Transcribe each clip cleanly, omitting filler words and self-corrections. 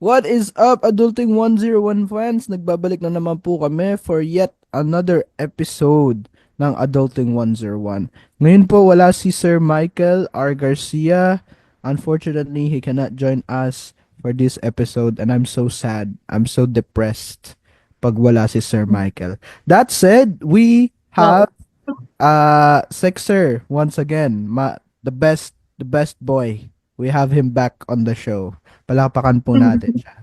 What is up, Adulting 101 fans? Nagbabalik na naman po kami for yet another episode ng Adulting 101. Ngayon po wala si Sir Michael R. Garcia. Unfortunately, he cannot join us for this episode and I'm so sad. I'm so depressed pag wala si Sir Michael. That said, we Wow. have Sexer once again. The best boy. We have him back on the show. Palakpakan po natin siya.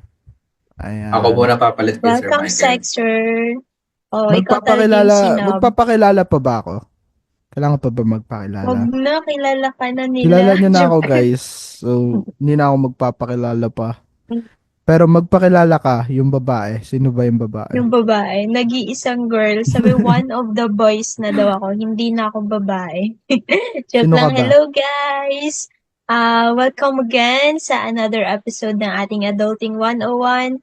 Ako Ayan. muna papalit kay Sir Welcome, Michael. Sexter. Oh, ikaw talaga yung Magpapakilala pa ba ako? Kailangan pa ba Wag magpakilala? na, kilala ka na Kilala nila. niyo na ako, Joke. guys. So, hindi na ako magpapakilala pa. Pero magpakilala ka, yung babae. Sino ba yung babae? Yung babae, nag-iisang girl. Sabi, one of the boys na daw ako. Hindi na ako babae. Joke Sino ka lang. ba? Hello, guys! Welcome again sa another episode ng ating Adulting 101.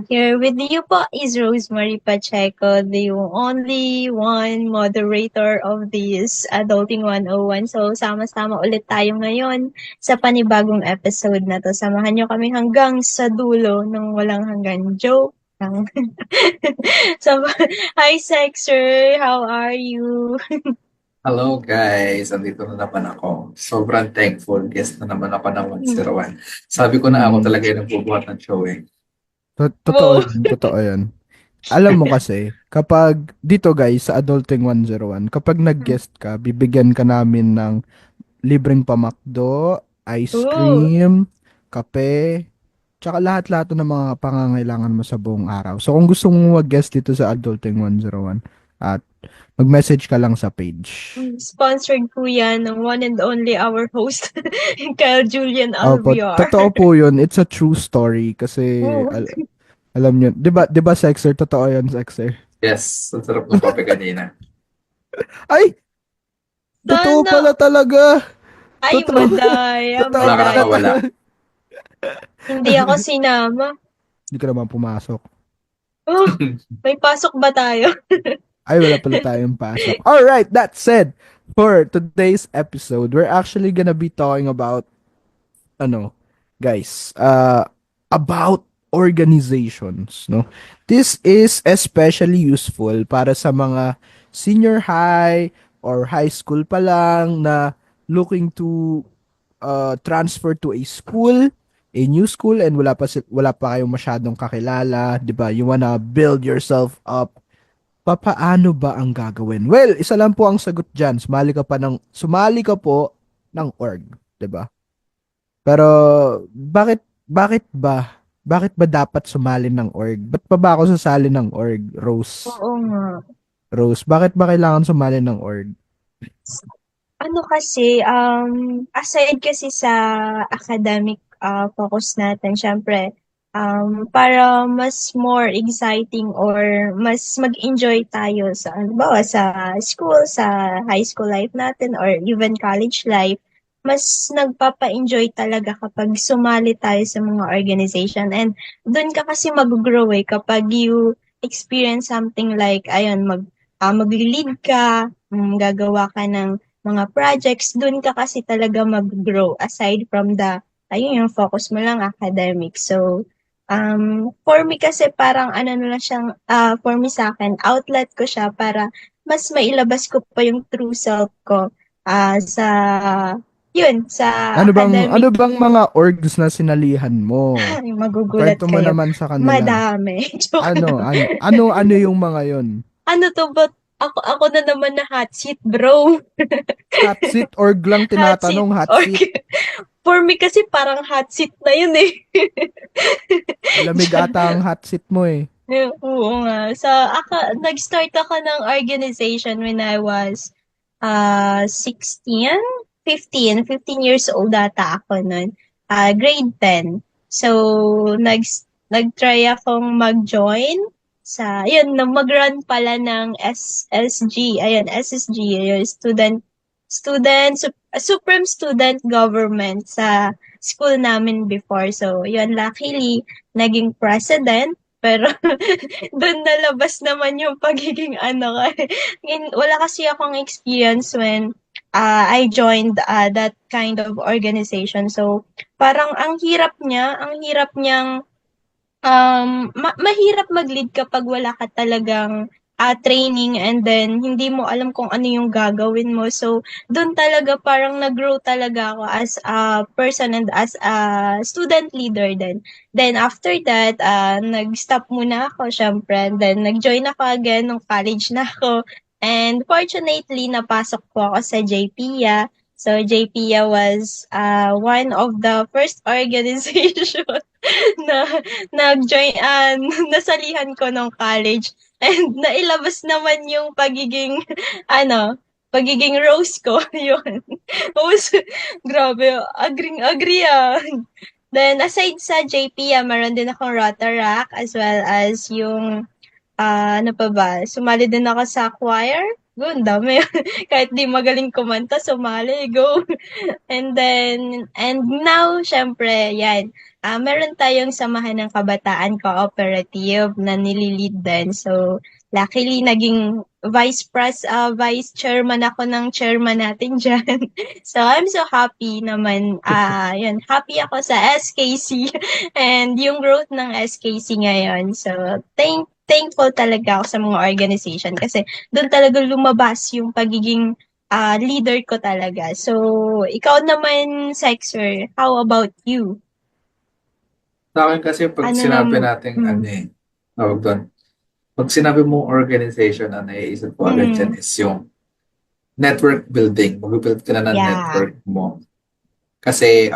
Here with you po is Rosemary Pacheco, the only one moderator of this Adulting 101. So, sama-sama ulit tayo ngayon sa panibagong episode na to. Samahan nyo kami hanggang sa dulo ng walang hanggan. Joke lang. So, hi, Sexer! How are you? Hello guys, andito na naman ako. Sobrang thankful. Guest na naman ako ng 101. Sabi ko na ako talaga yung nagbubuhat ng show eh. Totoo yun. Totoo yun. Alam mo kasi, kapag dito guys, sa Adulting 101, kapag nag-guest ka, bibigyan ka namin ng libreng pamakdo, ice Ooh. cream, kape, tsaka lahat-lahat ng mga pangangailangan mo sa buong araw. So kung gusto mong mag-guest dito sa Adulting 101, at mag-message ka lang sa page. Sponsored po yan ng one and only our host, Kyle Julian Opo, Alviar. totoo po yun. It's a true story kasi Oo. alam nyo, 'di ba Sexer? Totoo yun, Sexer. Yes, ang sarap ng kape kanina. Ay, totoo Sana. pala talaga. Ay, Totoo. madaya, Totoo Wala ka na madaya. mawala. Hindi ako sinama. Hindi ka naman pumasok. Oh, may pasok ba tayo? Ay, wala pala tayong pasok. Alright, that said, for today's episode, we're actually gonna be talking about, guys, about organizations, no? This is especially useful para sa mga senior high or high school pa lang na looking to transfer to a new school and wala pa kayong masyadong kakilala, 'di ba? You wanna build yourself up. Papaano ba ang gagawin? Well, isa lang po ang sagot diyan. Sumali ka po ng org, 'di ba? Pero bakit ba? Bakit ba dapat sumali ng org? Ba't pa ba ako sasali ng org, Rose? Oo nga. Rose, bakit ba kailangan sumali ng org? Ano kasi, aside kasi sa academic focus natin, syempre, para mas more exciting or mas mag-enjoy tayo sa, ano ba, sa school, sa high school life natin, or even college life, mas nagpapa-enjoy talaga kapag sumali tayo sa mga organization. And doon ka kasi mag-grow kapag you experience something like, ayun, magli-lead ka, gagawa ka ng mga projects, dun ka kasi talaga mag-grow aside from ayun yung focus mo lang academic. So, for me kasi parang ano na lang siyang, for me sa akin, outlet ko siya para mas mailabas ko pa yung true self ko sa, yun, sa Ano academic. bang mga orgs na sinalihan mo? Ay, magugulat Kwento mo kayo. naman sa kanila. Madami. Joke Ano, lang. ano yung mga yon? Ano to ba? Ako na naman na hot seat, bro. Hot seat org lang tinatanong, hot Or, seat. for me kasi parang hot seat na yun eh. Malamig ata ang hot seat mo eh. Oo nga. Nag-start ako ng organization when I was 16, 15 years old ata ako nun. Grade 10. So, nag-try akong mag-join mag-run pala ng SSG. Ayun, SSG, ayun, Supreme Student Government sa school namin before. So, yun, luckily, naging president. Pero, doon nalabas naman yung pagiging ano ka. Wala kasi akong experience when I joined that kind of organization. So, parang ang hirap niyang Mahirap mag-lead kapag wala ka talagang training and then hindi mo alam kung ano yung gagawin mo. So, doon talaga parang nag-grow talaga ako as a person and as a student leader din. Then after that, nag-stop muna ako syempre. And then nag-join ako again nung college na ako. And fortunately, napasok po ako sa JPIA. So, JPIA was one of the first organization na nag-join, nasalihan ko nung college and nailabas naman yung ano, pagiging rose ko, yun. Tapos, grabe, agree Then, aside sa JP, meron din akong Rotaract as well as yung, ano pa ba, sumali din ako sa choir. Go, ang dami. Kahit di magaling kumanta, sumali, go. And now, syempre, yan. Meron tayong samahan ng kabataan cooperative na nililid din. So, luckily, naging vice chairman ako ng chairman natin dyan. So, I'm so happy naman. Yun, happy ako sa SKC and yung growth ng SKC ngayon. So, thankful talaga ako sa mga organization kasi doon talaga lumabas yung pagiging leader ko talaga. So, ikaw naman, Sexer, how about you? Sa akin kasi pag Ano sinabi nam nating hmm, ano tawag doon, pag sinabi mong organization, ang naiisip ko agad dyan mm, is yung network building. Mag-build ka na ng yeah. network mo. Kasi,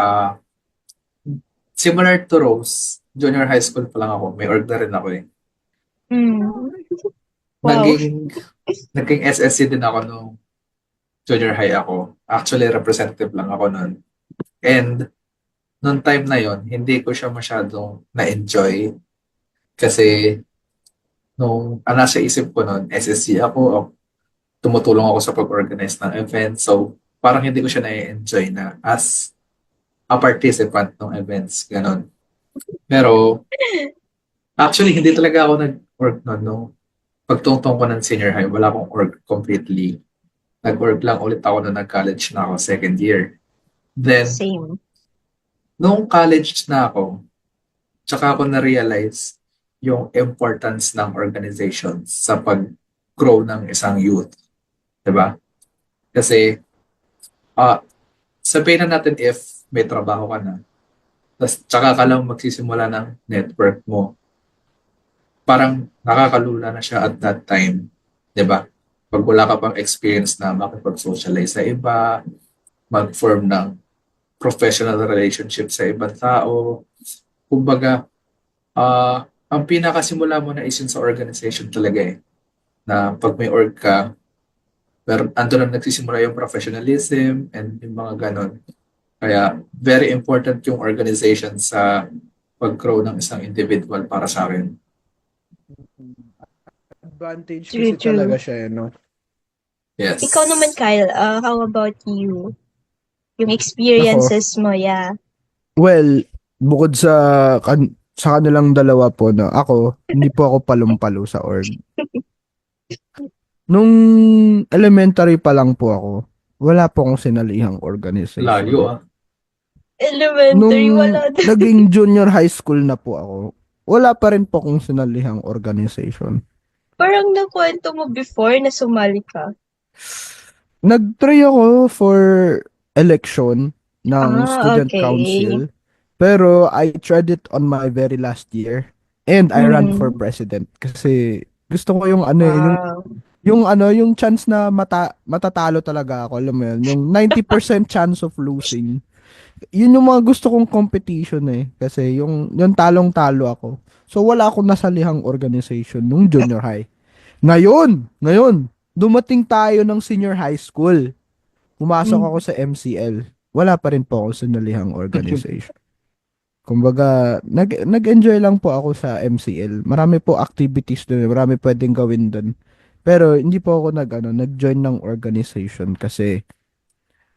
similar to Rose, junior high school pa lang ako, may org na rin ako eh. Mm, wow. Naging, naging SSC din ako nung junior high ako. Actually, representative lang ako nun. And, nung time na yon hindi ko siya masyadong na-enjoy kasi nung nasa isip ko nun, SSC ako, tumutulong ako sa pag-organize ng event. So, parang hindi ko siya na-enjoy na as a participant ng events. Ganon. Pero, actually, hindi talaga ako nag-org nun. No? Pagtungtong ko ng senior high, wala akong org completely. Nag-org lang ulit ako na nag-college na ako second year. Then, Same. nung college na ako, tsaka ako na-realize yung importance ng organizations sa pag-grow ng isang youth. Diba? Kasi, ah sabihin na natin if may trabaho ka na, tas tsaka ka lang magsisimula ng network mo, parang nakakalula na siya at that time. 'Di ba? Pag wala ka pang experience na makipag-socialize sa iba, mag-form ng professional relationship sa ibang tao, kumbaga, ang pinakasimula mo na is yun sa organization talaga eh. Na pag may org ka, pero ando na nagsisimula yung professionalism and yung mga ganon. Kaya very important yung organization sa pag-grow ng isang individual para sa akin. Advantage True, kasi talaga true. siya, no? Ikaw naman, Yes. Kyle, how about you? Yung Ako, experiences mo, yeah. well, bukod sa kanilang dalawa po, no, ako, hindi po ako palumpalo sa org. Nung elementary pa lang po ako, wala po akong sinalihang Layo organization. ah. Nung Elementary, wala din. naging junior high school na po ako, wala pa rin po akong sinalihang organization. Parang nakwento mo before na sumali ka. Nag-try ako for election ng student Okay. council, pero I tried it on my very last year and I ran for Mm. president kasi gusto ko yung ano eh, Wow. yung chance na matatalo talaga ako, alam mo yun, yung 90% chance of losing. Yun yung mga gusto kong competition eh, kasi yung talong-talo ako. So wala akong nasalihang organization nung junior high. Ngayon, dumating tayo ng senior high school. Pumasok ako Mm. sa MCL. Wala pa rin po ako sa nalihang organization. Kumbaga, nag-enjoy lang po ako sa MCL. Marami po activities doon, marami pwedeng gawin doon. Pero hindi po ako nag-join ng organization kasi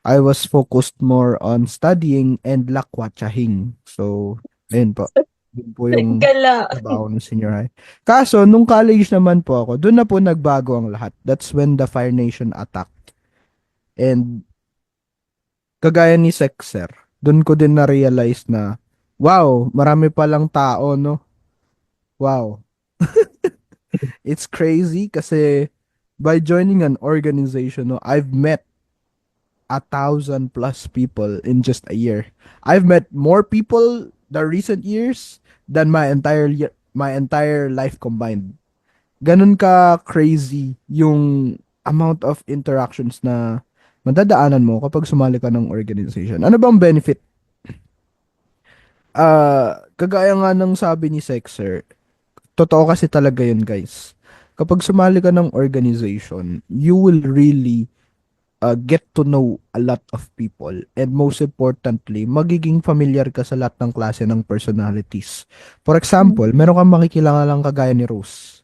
I was focused more on studying and lakwatsahin. So, ayun po. Yun po yung Gala. trabaho ng senior high. Kaso, nung college naman po ako, doon na po nagbago ang lahat. That's when the Fire Nation attacked. And kagaya ni Sexer, doon ko din na-realize na, wow, marami palang tao, no? Wow. It's crazy kasi by joining an organization, no, I've met 1,000 plus people in just a year. I've met more people the recent years than my entire life combined. Ganun ka crazy yung amount of interactions na madadaanan mo kapag sumali ka ng organization. Ano bang benefit? Kagaya nga ng sabi ni Sexer, totoo kasi talaga yun, guys. Kapag sumali ka ng organization, you will really get to know a lot of people, and most importantly, magiging familiar ka sa lahat ng klase ng personalities. For example, meron kang makikilangalang kagaya ni Rose.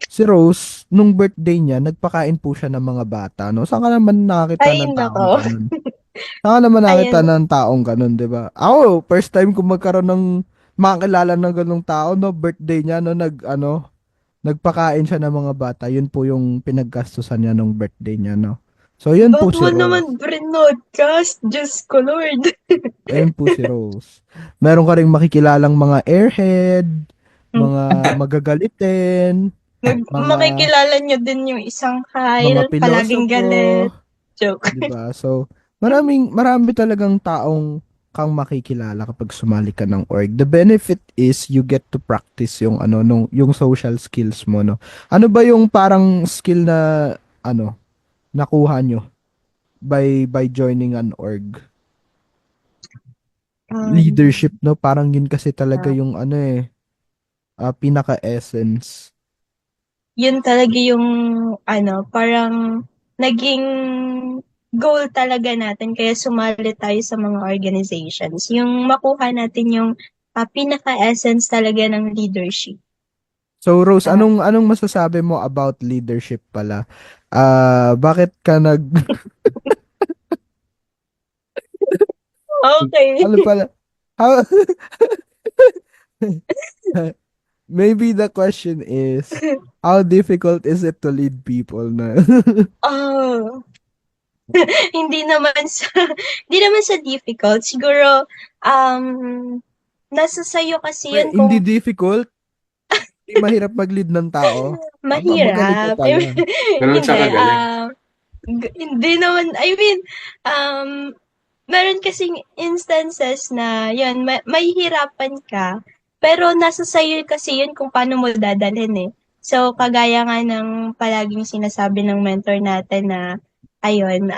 Si Rose, nung birthday niya, nagpakain po siya ng mga bata, no? Saan ka naman nakakita Ay, ng taong nako. ganun? Saan ka naman nakakita Ayan. ng taong ganun, di ba? Ako, first time ko magkaroon ng makakilala ng ganung tao, no? Birthday niya, no? Nagpakain siya ng mga bata. Yun po yung pinaggastusan niya nung birthday niya, no? So, yun po Ba't si mo naman Rose. brinodcast? Diyos ko, Lord. Ayun po si Rose. Meron ka ring makikilalang mga airhead, mga magagalitin, mga Makikilala nyo din yung isang mga Kyle, palaging pilosopo, galit. Joke. 'di ba? So, marami talagang taong kang makikilala kapag sumali ka ng org. The benefit is you get to practice yung yung social skills mo, no. Ano ba yung parang skill na ano nakuha nyo by joining an org? Leadership, no? Parang yun kasi talaga yung pinaka-essence. Yun talaga yung, parang naging goal talaga natin kaya sumali tayo sa mga organizations. Yung makuha natin yung pinaka-essence talaga ng leadership. So Rose, Ah, anong masasabi mo about leadership pala? Bakit ka okay. ano pala? How Maybe the question is how difficult is it to lead people na? Oh, hindi naman sa hindi naman sa difficult. Siguro um nasa sayo kasi yun Hindi kung difficult, hindi mahirap mag-lead ng tao. Magaling ka mahirap. pala. Ganun siya Hindi, kagaling. hindi naman, I mean, um, meron kasing instances na, yun, mahihirapan ka, pero nasa sa'yo kasi yun kung paano mo dadalhin eh. So, kagaya nga ng palaging sinasabi ng mentor natin na, ayun,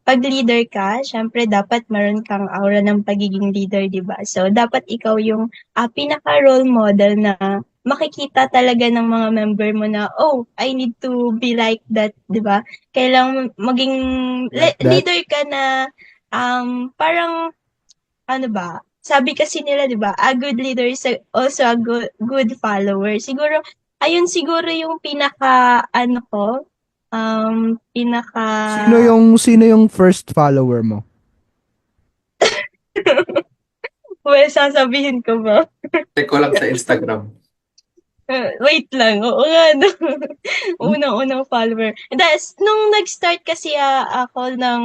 pag leader ka, syempre dapat meron kang aura ng pagiging leader, di ba? So, dapat ikaw yung pinaka-role model na makikita talaga ng mga member mo na, oh, I need to be like that, di ba? Kailangan maging Like that. leader ka na parang ano ba, sabi kasi nila 'di ba, a good leader is also a good follower. Siguro ayun siguro yung pinaka ano ko, pinaka Sino yung first follower mo? well, sasabihin ko ba? Check ko lang sa Instagram. Wait lang, oo nga no. Hmm? Unang-unang follower. That's nung nag-start kasi ako ng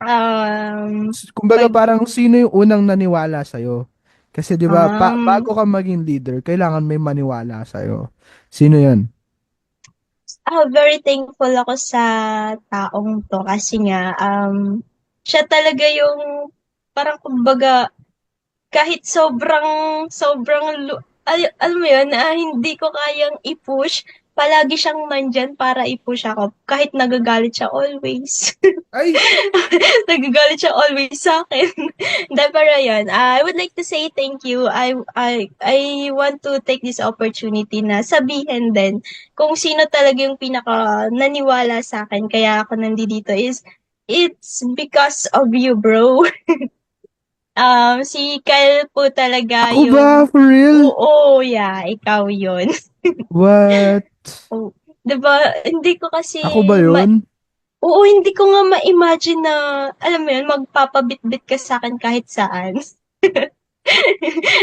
um, Kumbaga pag parang sino yung unang naniwala sa'yo? Kasi 'di ba, um, bago ka maging leader, kailangan may maniwala sa'yo. Sino 'yun? very thankful ako sa taong 'to kasi nga, siya talaga yung parang kumbaga kahit sobrang sobrang alam mo yun, hindi ko kayang i-push, palagi siyang nandiyan para i-push ako kahit nagagalit siya always. Ay, Nagagalit siya always sa'kin. Hindi, pero yun, I would like to say thank you. I want to take this opportunity na sabihin din kung sino talaga yung pinaka naniwala sa akin kaya ako nandito is it's because of you, bro. Si Kyle po talaga ako ba? yung For real? oo, yeah, ikaw yun. What? Oh, 'di ba? Hindi ko kasi Ako ba ma 'yun? Oo, hindi ko nga ma-imagine na, alam mo yun, magpapabitbit ka sa akin kahit saan.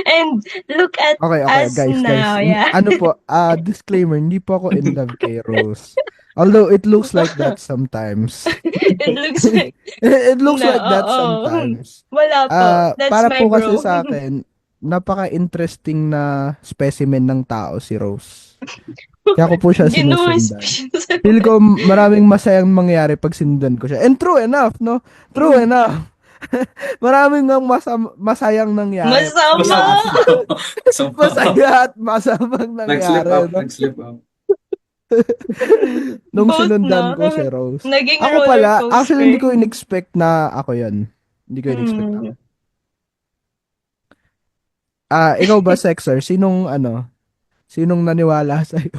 And look at Okay, okay, us guys. now, yeah. Ano po, disclaimer, hindi po ako in love kay Rose. Although it looks like that sometimes. It looks like, It looks na, like that oo. sometimes. Wala po. That's Para my po kasi bro. sa akin, napaka-interesting na specimen ng tao si Rose. Kaya ko po siya sinusundan. Feel ko maraming masayang mangyari pag sinundan ko siya. And true enough, no? True enough. Maraming ng masayang nangyari. Masama! Masama. Masaya at masamang Nag-slip nangyari. up, No? nag-slip up. Nung Both sinundan na. ko si Rose. Naging Ako roller pala, coaster. actually hindi ko in-expect na ako yun. Hindi ko in-expect ako. Ikaw ba, Sexer? Sinong naniwala sa'yo?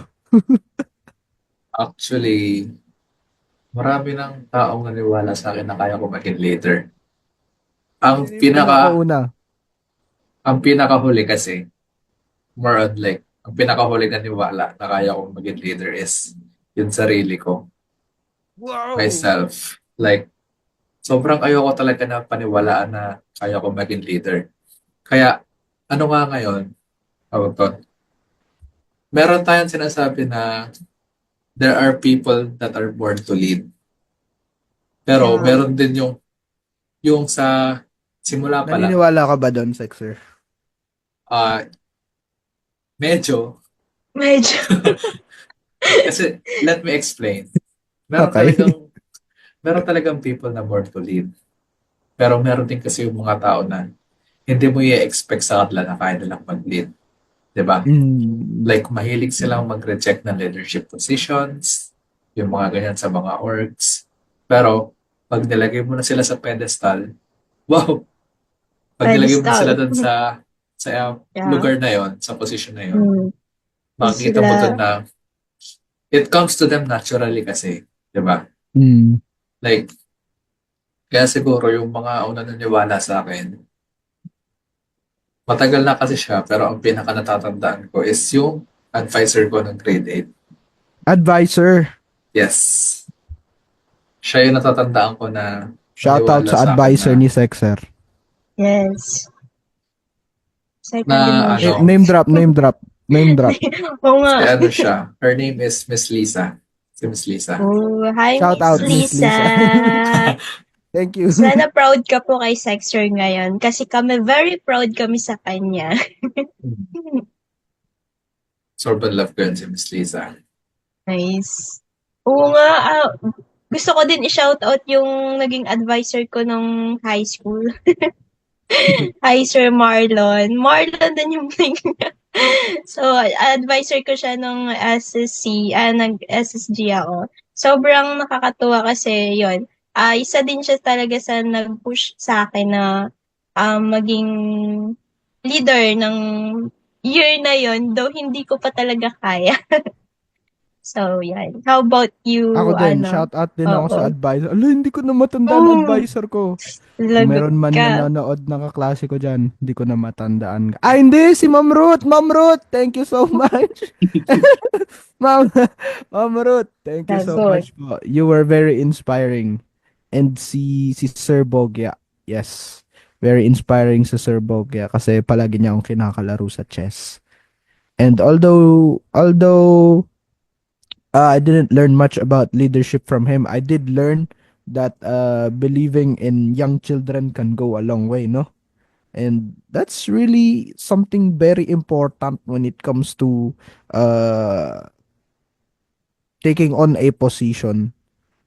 Actually, marami ng taong naniwala sa akin na kaya ko maging leader. Ang Sino yung pinaka pinakauna? ang pinakahuli kasi, more on like, ang pinakahuli na niwala na kaya kong maging leader is yung sarili ko, Wow! myself. Like, sobrang ayoko talaga na paniwalaan na kaya kong maging leader. Kaya, ano nga ngayon, tawag to, meron tayong sinasabi na there are people that are born to lead. Pero Yeah. meron din yung sa simula pa lang, Naniniwala ka ba doon, Sexer? ah medyo, Medyo. kasi let me explain. Meron Okay. meron talagang people na born to lead. Pero meron din kasi yung mga tao na hindi mo i-expect sa kanila na kaya nilang mag-lead. 'Di ba? Like, mahilig silang mag-reject ng leadership positions, yung mga ganyan sa mga orgs. Pero, pag nilagay mo na sila sa pedestal, wow! Pag nilagay mo na sila doon sa Yeah. lugar na yon, sa position na yon, Mm. makikita mo Sila- doon na it comes to them naturally kasi. 'Di ba? Like, kaya siguro yung mga una naniwala sa akin, matagal na kasi siya, pero ang pinaka natatandaan ko is yung advisor ko ng grade 8. Advisor. Yes. Siya yung natatandaan ko na Shoutout naniwala sa akin advisor na, ni Sexer. Yes. Second Na, emotion. ano, Name drop. Oo nga. ano siya. Her name is Miss Lisa. Si Miss Lisa. Oh, hi, Shout Miss out, Miss Lisa. Thank you. Sana proud ka po kay Sexter ngayon kasi kami very proud kami sa kanya. Sobrang love ko yun si Miss Lisa. Nice. Oo nga, gusto ko din i-shoutout yung naging advisor ko nung high school. Hi, Sir Marlon. Marlon din yung name niya. So, advisor ko siya nung SSC, nag-SSG ako. Sobrang nakakatuwa kasi yon. Isa din siya talaga sa nag-push sa akin na maging leader ng year na yon, though hindi ko pa talaga kaya. So, yan. How about you, Ako din, shout out din ako sa Oo. advisor. Ala, hindi ko na matandaan Oh. advisor ko. Kung Lagot meron man ka. nanonood na kaklase ko dyan, hindi ko na matandaan. Hindi! Si Ma'am Ruth! Ma'am Ruth! Thank you so much! Ma'am Ruth, thank you so Lagot. much po. You were very inspiring. And si Sir Bogya, yes. Very inspiring si Sir Bogya kasi palagi niya akong kinakalaro sa chess. And although I didn't learn much about leadership from him, I did learn that believing in young children can go a long way, no? And that's really something very important when it comes to taking on a position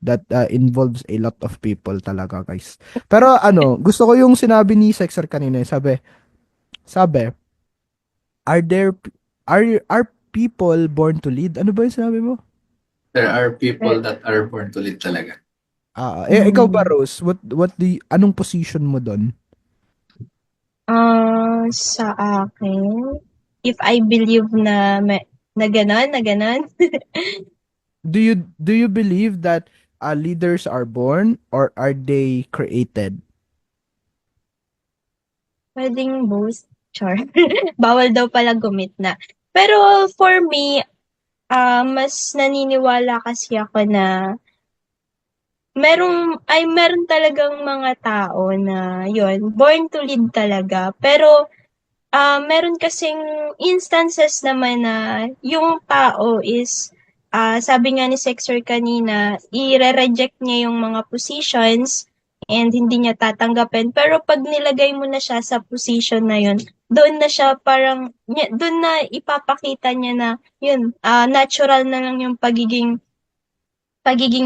that involves a lot of people talaga, guys. Pero gusto ko yung sinabi ni Sexer kanina, sabi, are people born to lead? Ano ba yung sinabi mo? There are people that are born to lead talaga. Ikaw ba, Rose? Anong position mo doon? Sa akin, if I believe na ganon. Do you believe that leaders are born or are they created? Pwedeng both. Char. Bawal daw pala gumit na. Pero for me, mas naniniwala kasi ako na meron talagang mga tao na yon born to lead talaga. Pero meron kasing instances naman na yung tao is, sabi nga ni Sexer kanina, i-reject niya yung mga positions and hindi niya tatanggapin. Pero pag nilagay mo na siya sa position na yun, doon na siya parang, doon na ipapakita niya na yun, natural na lang yung pagiging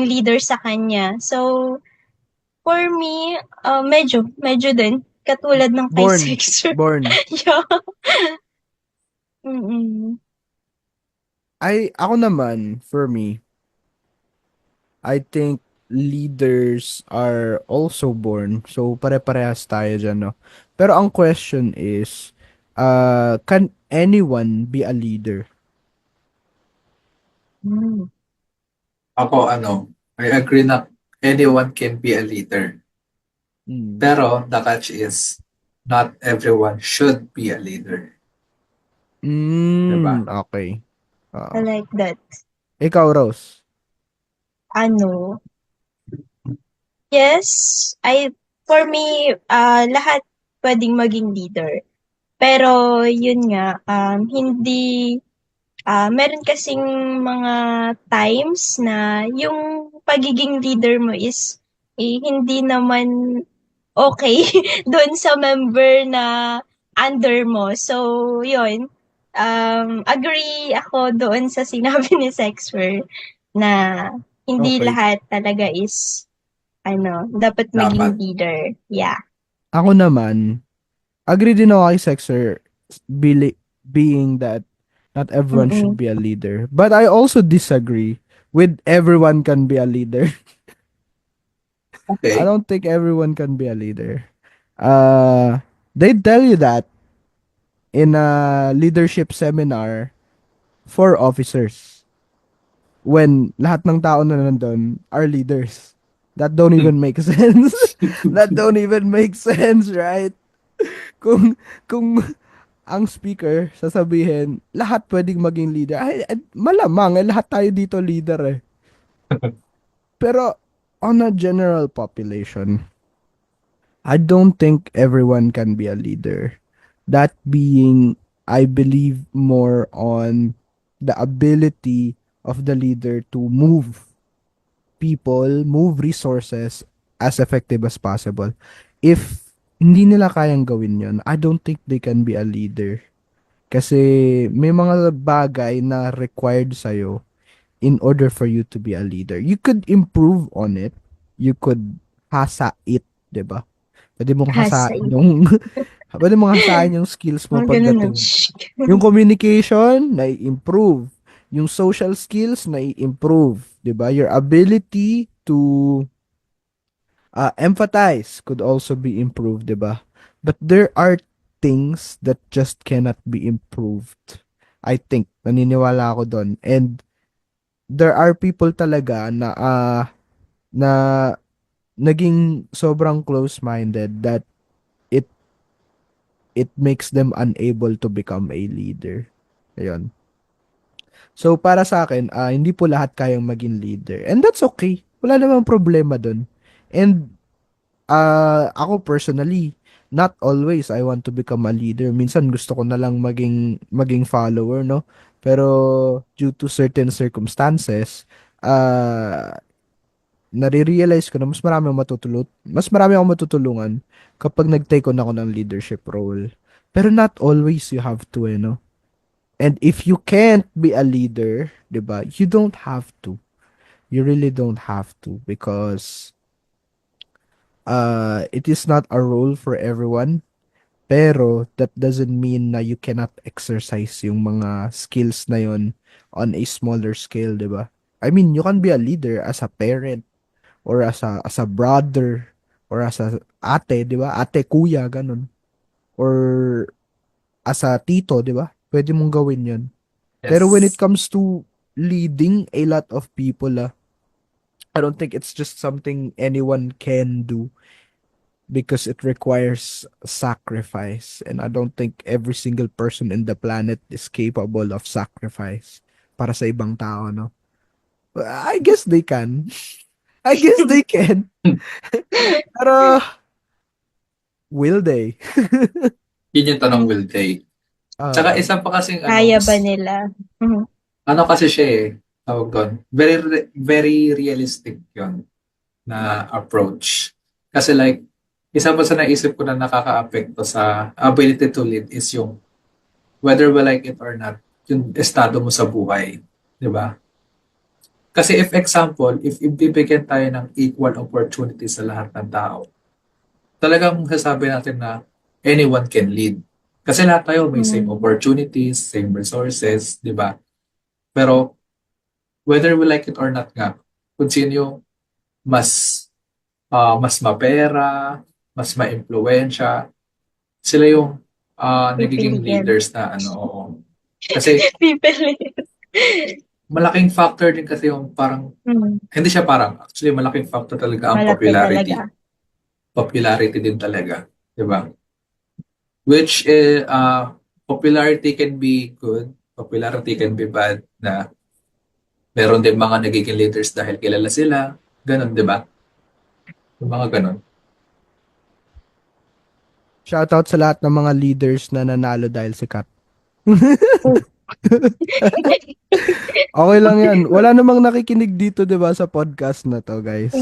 leader sa kanya. So, for me, medyo din. Katulad ng kay Born. Sexter. Born. Yeah. Mm-mm. Ako naman, for me, I think leaders are also born. So, pare-parehas tayo dyan, no? Pero ang question is, can anyone be a leader? Mm. Ako, I agree na anyone can be a leader. Hmm. Pero the catch is, not everyone should be a leader. Diba? Okay. I like that. Ikaw, Rose. Ano, yes, for me, lahat pwedeng maging leader. Pero yun nga, hindi, meron kasing mga times na yung pagiging leader mo is hindi naman okay doon sa member na under mo. So, yun. Agree ako doon sa sinabi ni Sexfer na hindi Okay. lahat talaga is dapat maging Dapat. leader. Yeah. Ako naman, agree din ako kay Sexer being that not everyone should Mm-mm. be a leader. But I also disagree with everyone can be a leader. I Okay. don't think everyone can be a leader. They tell you that in a leadership seminar for officers when lahat ng tao na nandun are leaders. That don't even make sense. That don't even make sense, right? Kung kung ang speaker sasabihin, lahat pwedeng maging leader. Malamang, lahat tayo dito leader eh. Pero on a general population, I don't think everyone can be a leader. That being, I believe more on the ability of the leader to move people, move resources as effective as possible. If hindi nila kayang gawin yon, I don't think they can be a leader. Kasi may mga bagay na required sa'yo in order for you to be a leader. You could improve on it. You could hasa it, 'di ba? Pwede mong hasain Hasay. yung pwede mong hasain yung skills mo Mga ganun na. pagdating. Yung communication na improve, yung social skills na improve, 'di ba? Your ability to empathize could also be improved, 'di ba? But there are things that just cannot be improved. I think naniniwala ako doon. And there are people talaga na naging sobrang close-minded that it it makes them unable to become a leader. Ayun. So para sa akin, hindi po lahat kayang maging leader. And that's okay. Wala namang problema doon. And ako personally, not always I want to become a leader. Minsan gusto ko na lang maging follower, no? Pero due to certain circumstances, nare-realize ko na mas marami akong matutulungan kapag nag-take on ako ng leadership role. Pero not always you have to, no? And if you can't be a leader, 'di ba? You don't have to. You really don't have to because it is not a role for everyone. Pero that doesn't mean na you cannot exercise yung mga skills na yon on a smaller scale, 'di ba? I mean, you can be a leader as a parent or as a brother or as a ate, 'di ba? Ate, kuya, ganun. Or as a tito, 'di ba? Pwede mong gawin 'yon. Pero when it Yes. comes to leading a lot of people, I don't think it's just something anyone can do because it requires sacrifice. And I don't think every single person in the planet is capable of sacrifice para sa ibang tao, no? I guess they can. I guess they can. Pero, will they? Yun yung tanong, will they? Tsaka Uh, isa pa kasing Kaya ba nila? Mhm. kasi siya tawag doon, very realistic yun na approach. Kasi like, isa pa sa naisip ko na nakaka-apekto sa ability to lead is yung whether we like it or not, yung estado mo sa buhay. Di ba? Kasi if example, if ibibigyan tayo ng equal opportunity sa lahat ng tao, talagang sasabi natin na anyone can lead. Kasi lahat tayo may same Mm. opportunities, same resources, di ba? Pero whether we like it or not nga, kung sino yung mas mas mapera, mas maimpluwensya, sila yung nagiging Pipiliin. leaders na ano, oo. Kasi Pipiliin. malaking factor din kasi yung parang, Mm. hindi siya parang, actually malaking factor talaga ang Malaki talaga. popularity. Popularity din talaga, di ba? Which is, popularity can be good, popularity can be bad, na meron din mga nagiging leaders dahil kilala sila, ganun, di ba? Yung mga ganun. Shoutout sa lahat ng mga leaders na nanalo dahil sikat. Okay lang yan. Wala namang nakikinig dito, di ba, sa podcast na to, guys.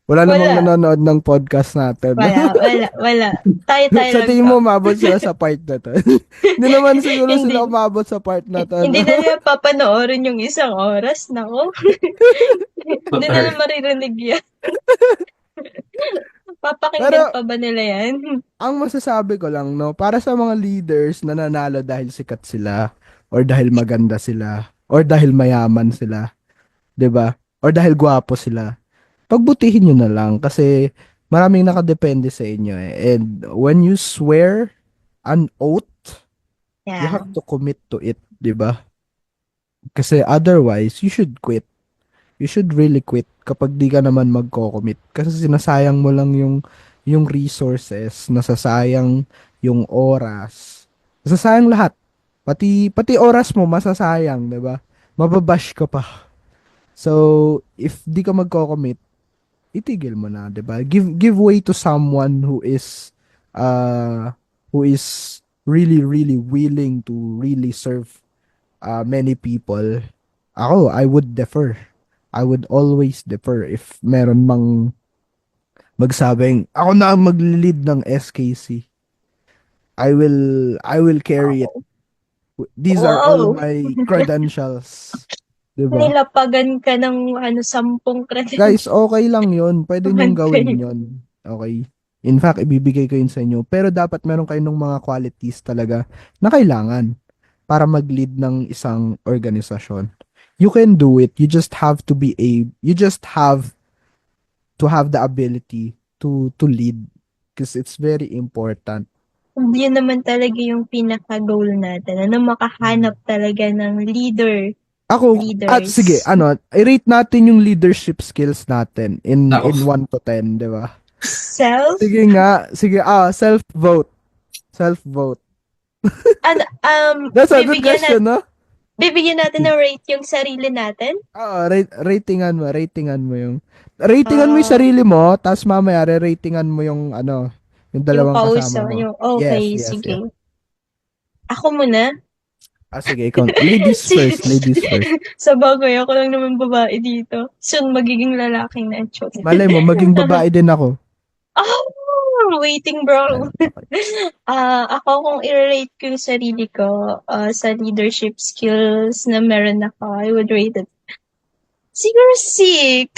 Wala namang Wala. nanonood ng podcast natin. Wala. Tayo Sa lang tingin to. mo, umabot sila sa part na to. Hindi naman siguro Hindi. sila umabot sa part na to. Hindi No? na nila papanoorin yung 1 oras. Nako. Hindi na nila maririnig yan. Papakinggan Pero, pa ba nila yan? ang masasabi ko lang, no, para sa mga leaders na nanalo dahil sikat sila, or dahil maganda sila, or dahil mayaman sila, 'di ba? Or dahil gwapo sila. Pagbutihin nyo na lang kasi maraming nakadepende sa inyo eh. And when you swear an oath, you Yeah. have to commit to it, 'di ba? Kasi otherwise, you should quit. You should really quit kapag di ka naman magko-commit. Kasi sinasayang mo lang yung resources, nasasayang yung oras. Nasasayang lahat. Pati oras mo masasayang, 'di ba? Mababash ka pa. So, if di ka magko-commit, itigil mo na, 'di ba? Give way to someone who is really willing to really serve many people. Ako, I would defer. I would always defer if meron mang magsabing ako na ang magle-lead ng SKC. I will carry it. These are all Wow! my credentials. 'Di ba? Nilapagan ka ng 10 Guys, credentials. okay lang 'yon. Pwede niyong gawin Monday. 'yon. Okay. In fact, ibibigay ko yun sa inyo. Pero dapat meron kayo ng mga qualities talaga na kailangan para mag-lead ng isang organisasyon. You can do it. You just have to have the ability to lead because it's very important. Yun naman talaga yung pinaka-goal natin. Makahanap talaga ng Sige, leaders. i-rate natin yung leadership skills natin in Nako, 1 to 10, di ba? Self? Sige, self-vote. Self-vote. Ano, That's a good question, no? bibigyan natin ng rate yung sarili natin? Ratingan mo yung Ah, sarili mo, tapos mamaya ratingan mo yung yung dalawang kasama kauso. mo. Yung, okay, Yes, yes. sige. Ako muna? Sige, ikaw. Ladies first, ladies first. Sa bagay, ako lang naman babae dito. Soon, magiging lalaki na. Choke. Malay mo, maging babae din ako. Waiting, bro. Okay. Ako kung i-rate ko yung sarili ko sa leadership skills na meron ako, I would rate it siguro 6.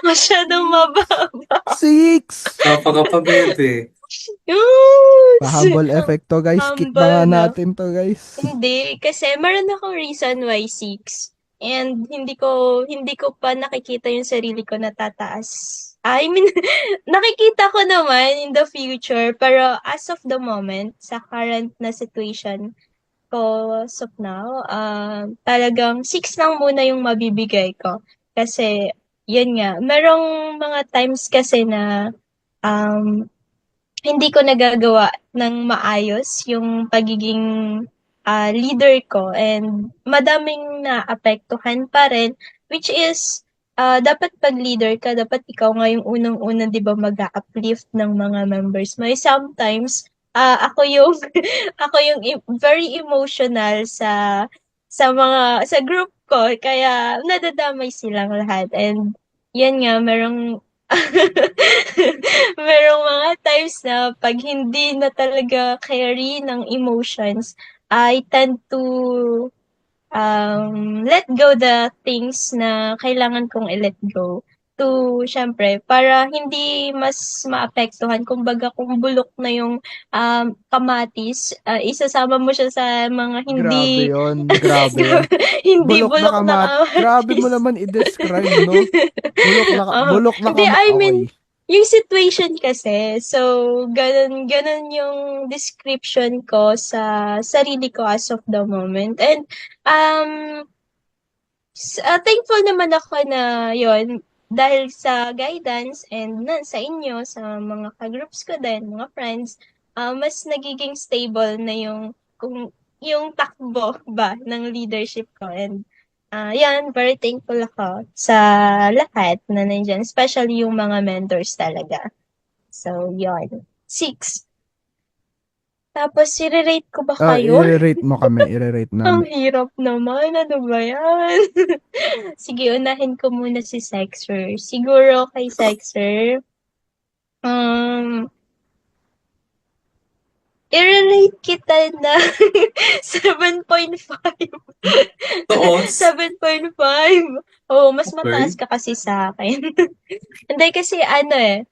Masyadong mababa. 6! napakapabebe. Pahabol effect to, guys. Skip Humble, na nga no? natin to, guys. Hindi, kasi meron akong reason why 6. And hindi ko pa nakikita yung sarili ko na tataas. I mean, nakikita ko naman in the future, pero as of the moment, sa current na situation ko as of now, talagang 6 lang muna yung mabibigay ko. Kasi, yun nga, merong mga times kasi na um, hindi ko nagagawa ng maayos yung pagiging leader ko and madaming naapektuhan pa rin, which is dapat pag leader ka, dapat ikaw nga yung unang-una 'di ba mag-a-uplift ng mga members mo. Sometimes ako yung ako yung very emotional sa group ko kaya nadadamay silang lahat and yan nga merong Merong mga times na pag hindi na talaga carry ng emotions, I tend to let go the things na kailangan kong i-let go to siyempre para hindi mas maapektuhan. Kumbaga kung bulok na yung kamatis, isasama mo siya sa mga Grabe hindi yon, grabe yon. hindi Bulok na bulok na grabe mo kamatis. naman i-describe, no? Oo. Bulok na Hindi, I mean, okay. yung situation kasi. So, ganun yung description ko sa sarili ko as of the moment. And, um, thankful naman ako na yon dahil sa guidance and sa inyo, sa mga ka-groups ko din, mga friends, mas nagiging stable na yung takbo ba ng leadership ko. And yan, very thankful ako sa lahat na nandyan, especially yung mga mentors talaga. So, yon. 6. Tapos, i-rate ko ba kayo? I-rate mo kami, i-rate Ang namin. hirap naman, ano ba yan? Sige, unahin ko muna si Sexer. Siguro kay Sexer, um, i-rate kita na 7.5. Toos. 7.5. Oo, mas mataas Okay. ka kasi sa akin. Hindi kasi ano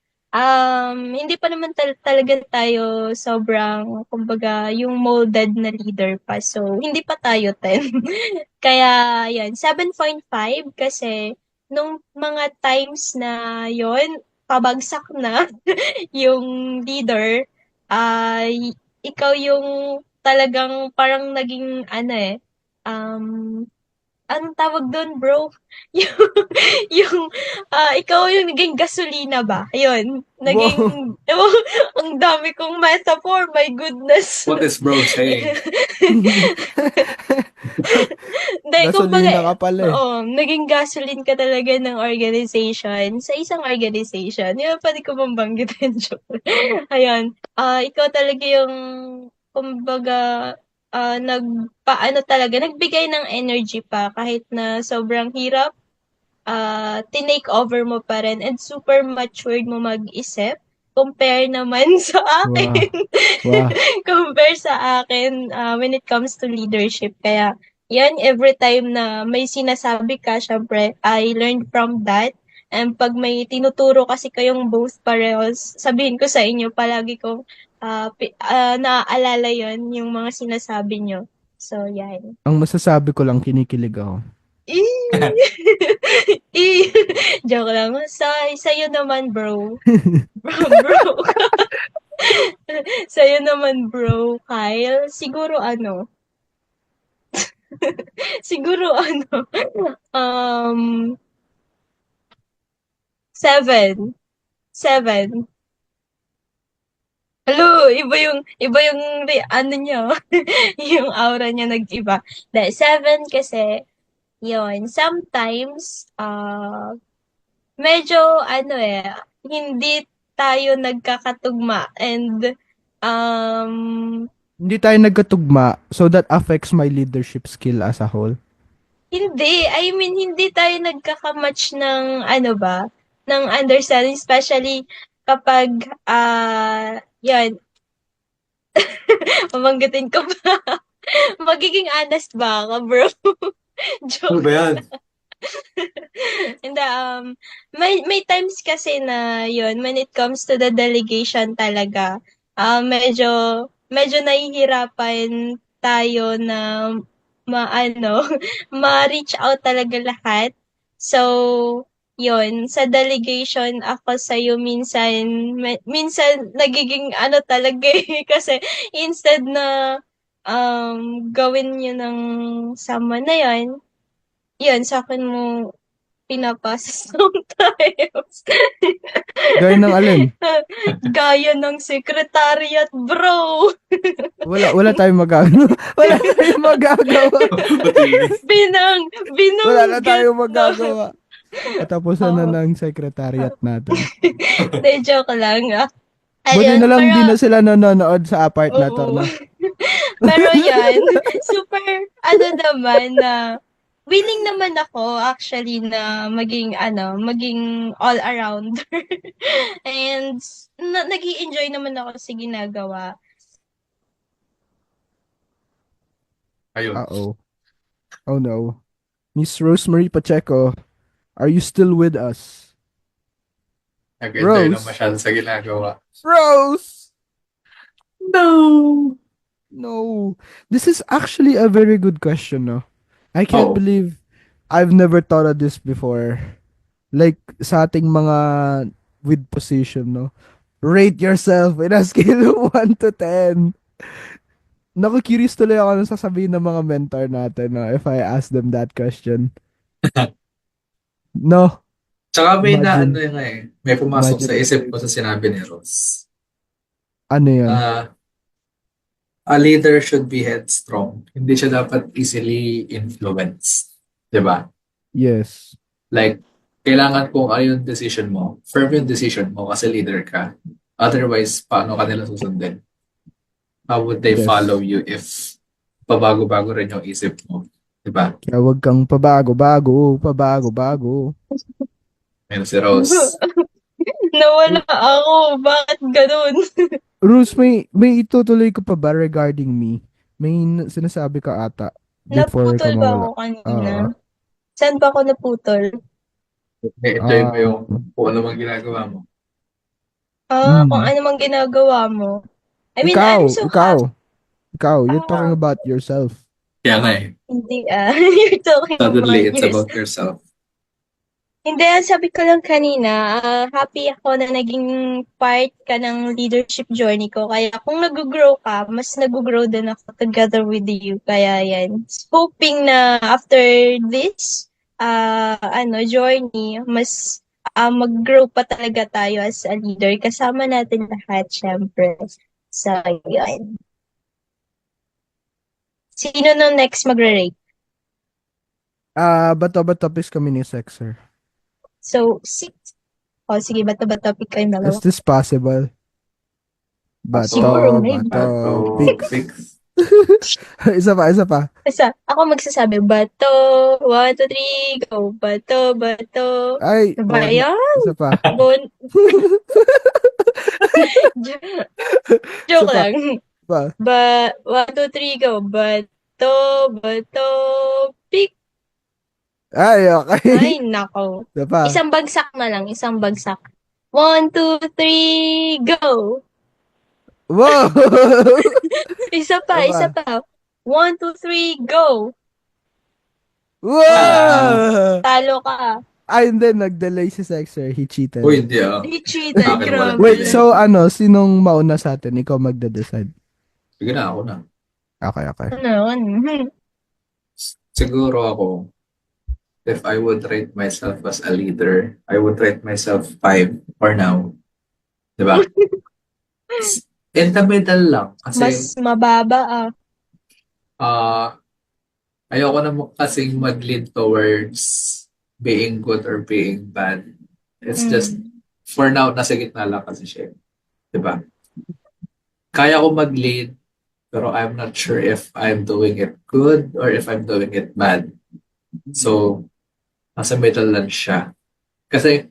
hindi pa naman talaga tayo sobrang, kumbaga, yung molded na leader pa. So, hindi pa tayo 10. Kaya, yan, 7.5 kasi nung mga times na yon pabagsak na yung leader, ay ikaw yung talagang parang naging um, anong tawag doon, bro? Yung, yung ikaw yung naging gasolina ba? Ayun, Wow. naging, ang dami kong metaphor, my goodness. What is bro saying? Hindi, kumbaga, Gasolina ka pala eh. oo, naging gasoline ka talaga ng organization, sa isang organization. Yun, pwede ko bang banggitin, joke. Ayun, ikaw talaga yung, kumbaga, nagpaano talaga, nagbigay ng energy pa kahit na sobrang hirap, tinake over mo pa rin and super matured mo mag-isip compare naman sa Wow. akin. Wow. Compare sa akin when it comes to leadership. Kaya yan, every time na may sinasabi ka, syempre, I learned from that. And pag may tinuturo kasi kayong both parehas, sabihin ko sa inyo, palagi kong naaalala yon yung mga sinasabi nyo. So, yan. Ang masasabi ko lang, kinikilig ako. Joke lang. Sa'yo naman, bro. Bro. Sa'yo naman, bro, Kyle. Siguro um, 7. 7. Hello, ano niya, yung aura niya nag-iba. Dahil 7 kasi, yon sometimes, medyo, hindi tayo nagkakatugma and, Hindi tayo nagkatugma, so that affects my leadership skill as a whole. hindi, I mean, hindi tayo nagkakamatch ng, ng understanding, especially kapag, yan, mabanggitin ko ba? Magiging honest ba ako, bro? Ano Joke. ba yan? Hindi, may times kasi na yun, when it comes to the delegation talaga, medyo nahihirapan tayo na maano, ma-reach out talaga lahat. So, yun, sa delegation ako sa'yo minsan nagiging ano talaga eh, kasi instead na gawin yun ng someone na yun, sa akin mo pinapasa sometimes. Gaya ng alin? Gaya ng secretariat, bro. Wala tayong magagawa. Wala tayong magagawa. Matinis. Wala na Binanggit tayong na. magagawa. Katapusan na Oo. ng secretariat natin. Hindi, joke lang. Buti Ayun, na lang pero, di na sila nanonood sa apart na to, oo. no? Pero yan, super, naman na, willing naman ako actually na maging all-arounder. And nag-i-enjoy naman ako sa ginagawa. Ayun. Uh-oh. Oh no. Miss Rosemary Pacheco, are you still with us? Nag-enjoy na Rose? masyado sa ginagawa. Rose! No! No. This is actually a very good question, no? I can't Oh, believe I've never thought of this before. Like, sa ating mga with position, no? Rate yourself in a scale of 1 to 10. Naku-curious tuloy ako nung sasabihin ng mga mentor natin, no? If I ask them that question. No? tsaka may na ano Imagine. yun nga eh. May pumasok sa Imagine. isip ko sa sinabi ni Ross. Ano yun? A leader should be headstrong. Hindi siya dapat easily influenced. 'Di ba? Yes. Like, kailangan kung ano yung decision mo, firm yung decision mo kasi leader ka. Otherwise, paano ka nila susundin? How would they follow Yes. you if pabago-bago rin yung isip mo? 'Di ba? Kaya wag kang pabago-bago, pabago-bago. Ayun si Rose. Nawala ako. Bakit ganun? Rose, may itutuloy ko pa ba regarding me? May sinasabi ka ata before ka Naputol ba mawala. ako kanina? Oo. Saan ba ako naputol? Enjoy mo yung kung ano mang ginagawa mo. Kung Mm. ano mang ginagawa mo. I mean, Ikaw, I'm so ikaw, happy. ikaw, you're talking Ah, about yourself. Kaya nga eh, hindi You're talking suddenly about it's yours. about yourself. Hindi, sabi ko lang kanina, happy ako na naging part ka ng leadership journey ko. Kaya kung nag-grow ka, mas nag-grow din ako together with you. Kaya yan. Hoping na after this journey, mas mag-grow pa talaga tayo as a leader. Kasama natin lahat, syempre. So, yan. Sino nung next magre-rate? Bato-bato topics kami ni Sexer. So, 6. O, sige, bato-bato topic kayong dalawa. Is this possible? Siguro, Bato, maybe. bato, Bato, pigs. pigs. Isa pa. Basta, ako magsasabi, bato, 1, 2, 3, go. Bato, bato. Ay, Ano ba oh, yan? isa pa. Bon. Isa Joke pa. lang. Pa. 1, 2, 3, go. Bato, bato, pick. Ay, okay. Ay, nako. Isa pa. Isang bagsak na lang, isang bagsak. 1, 2, 3, go. Wow! Isa pa. 1, 2, 3, go. Wow! Talo ka. Ay, hindi. Nag-delay si Sexer. He cheated. Uy, hindi ah. He cheated, Akin walang grabe. Wait, delay. so sinong mauna sa atin? Ikaw magde-decide. Sige na, ako na. Okay. Ano? Siguro ako, if I would rate myself as a leader, I would rate myself 5 for now. Diba? In the middle lang. Kasi, Mas mababa ayoko na kasing mag-lead towards being good or being bad. It's just, for now, nasa gitna lang kasi siya. Diba? Kaya ko mag-lead, pero I'm not sure if I'm doing it good or if I'm doing it bad. So, nasa middle lang siya. Kasi,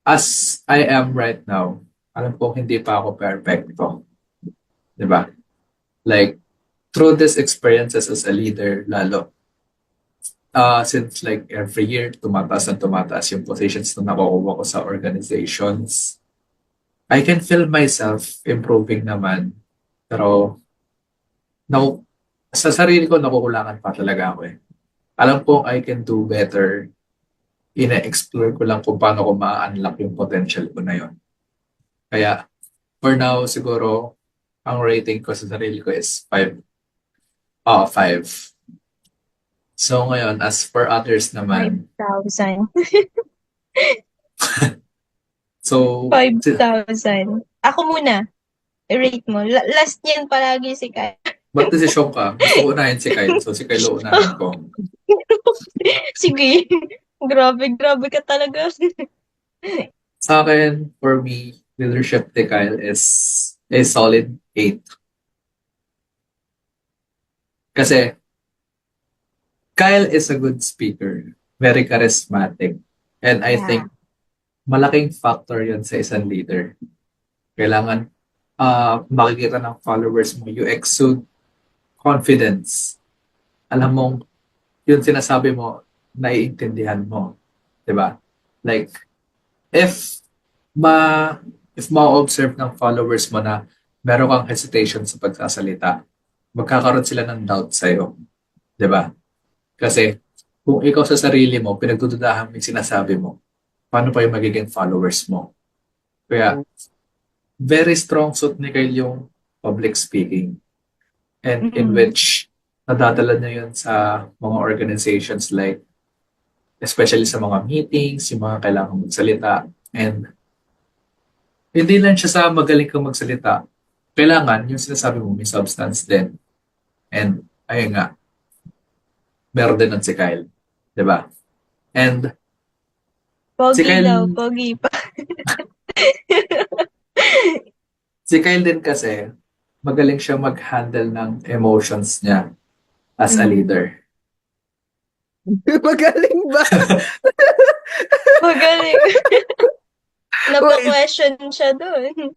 as I am right now, alam ko hindi pa ako perfecto. Diba? Like, through these experiences as a leader, lalo, since like every year, tumataas yung positions na nakukuha ko sa organizations, I can feel myself improving naman. Pero, sa sarili ko, nakukulangan pa talaga ako eh. Alam ko I can do better. Ina-explore ko lang kung paano ko ma-unlock yung potential ko na yun. Kaya, for now, siguro, ang rating ko sa sarili ko is 5. 5. So, ngayon, as for others naman, 5,000. so, 5,000. Ako muna. I-rate mo. Last yan palagi si Kyle. ba't desisyon ka? Gusto ko unahin si Kyle. So, si Kyle unahin ko. Sige. Grabe ka talaga. Sa akin, for me, leadership ni Kyle is a solid 8. Kasi, Kyle is a good speaker, very charismatic. And I Yeah. think malaking factor yun sa isang leader. Kailangan makikita ng followers mo, you exude confidence. Alam mong yun sinasabi mo, naiintindihan mo. 'Di ba? Like, if ma if ma-observe ng followers mo na meron kang hesitation sa pagsasalita, magkakaroon sila ng doubt sa'yo. 'Di ba? Kasi kung ikaw sa sarili mo, pinagdududahan mo yung sinasabi mo, paano pa yung magiging followers mo? Kaya, very strong suit ni Kyle yung public speaking. And in Mm. which nadadala niya yun sa mga organizations like, especially sa mga meetings, yung mga kailangan magsalita. And hindi lang siya sa magaling kang magsalita. Kailangan yung sinasabi mo may substance din. And ayun nga, meron din nun si Kyle. 'Di ba? And si Pogi Kyle, daw, pogi pa. si Kyle din kasi, magaling siya mag-handle ng emotions niya as a Mm. leader. Magaling ba? Magaling. Napa-question siya doon.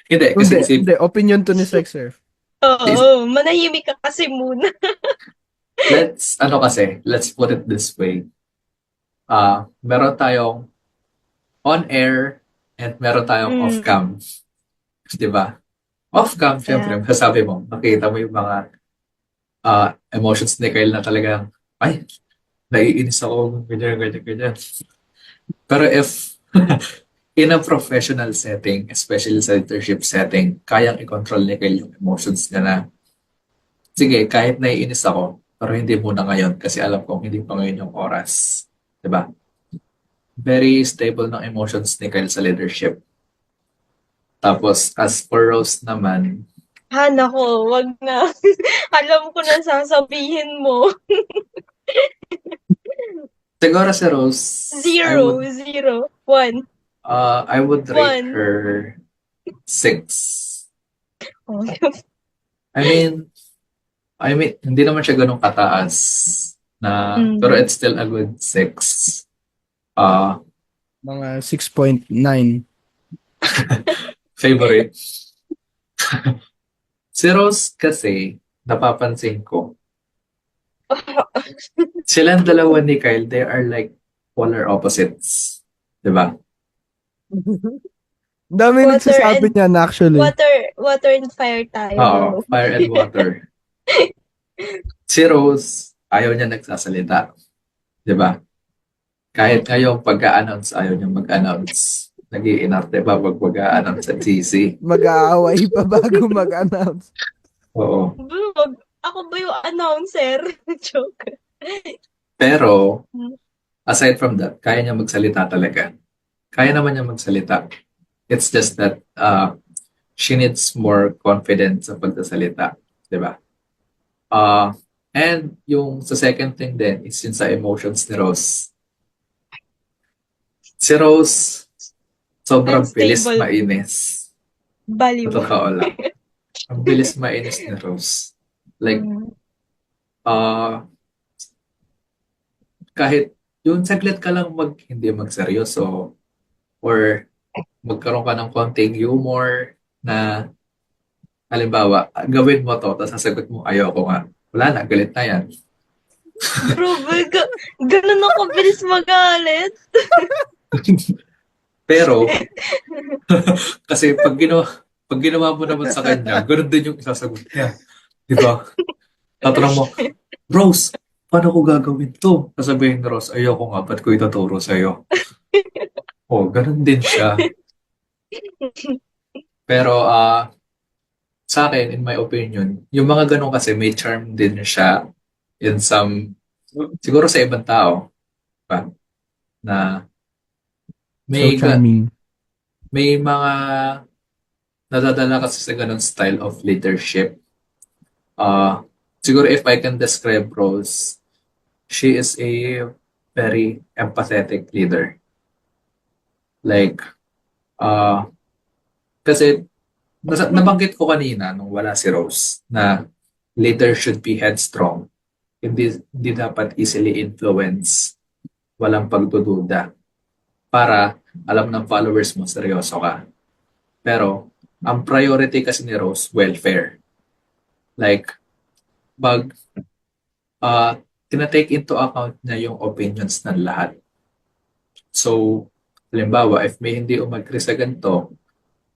Hindi, kasi Hindi. Opinion to ni Sexer. Oo, manahimik ka kasi muna. let's put it this way. Meron tayong on-air and meron tayong Mm. off-cam. Di ba? Off-cam, syempre, Yeah. masasabi mo, nakita mo yung mga emotions ni Kyle na talagang, ay, naiinis ako, ganyan, ganyan, ganyan. Pero if in a professional setting, especially sa leadership setting, kayang i-control ni Kyle yung emotions niya na, sige, kahit naiinis ako, pero hindi muna ngayon kasi alam kong hindi pa ngayon yung oras. Diba? Very stable ng emotions ni Kyle sa leadership. Tapos, as for Rose naman, Nako, wag na. Alam ko na sasabihin mo. siguro si Rose, Zero. 1. I would rate One. her 6. I mean, hindi naman siya ganun kataas na, Mm. pero it's still a good 6. Mga 6.9. Favorite. Si Rose kasi, napapansin ko, silang dalawa ni Kyle, they are like polar opposites. Diba? Dami Water nagsasabi and- niyan actually. Water and fire tayo. Oo, fire and water. Si Rose, ayaw niya nagsasalita. Diba? Kahit ngayong pag-a-announce, ayaw niya mag-announce. Nag-iinarte pa pag mag-a-announce sa GC. Mag-aaway pa bago mag-announce. Oo. Ako ba yung announcer? Joke. Pero, aside from that, kaya niya magsalita talaga. Kaya naman niya magsalita. It's just that she needs more confidence sa pagsasalita. Diba? And yung sa second thing din is yung sa emotions ni Rose. Si Rose, sobrang bilis Unstable. mainis. Baliw. Sa totoo lang. Ang bilis mainis ni Rose. Like, kahit yung saglit ka lang hindi magseryoso or magkaroon ka ng konting humor na halimbawa, gawin mo to, tapos sasagot mo, ayoko nga. Wala na, galit na yan. Bro, ganun ako bilis magalit. Pero, kasi pag ginawa mo naman sa kanya, ganun din yung isasagot niya. Di ba? Tatanong mo, Rose, paano ko gagawin to? Sasabihin ni Rose, ayoko nga, ba't ko ituturo sa'yo? Oh, ganun din siya. Pero, sa akin, in my opinion, yung mga ganun kasi may charm din siya in some, siguro sa ibang tao, pa, na may, So charming. may mga nadadala kasi sa ganun style of leadership. Siguro if I can describe Rose, she is a very empathetic leader. Like, kasi nabanggit ko kanina nung wala si Rose na leader should be headstrong. hindi dapat easily influence, walang pagdududa, para alam ng followers mo seryoso ka. Pero ang priority kasi ni Rose, welfare. Like, pag tinatake into account niya yung opinions ng lahat. So, halimbawa, if may hindi umagree sa ganito,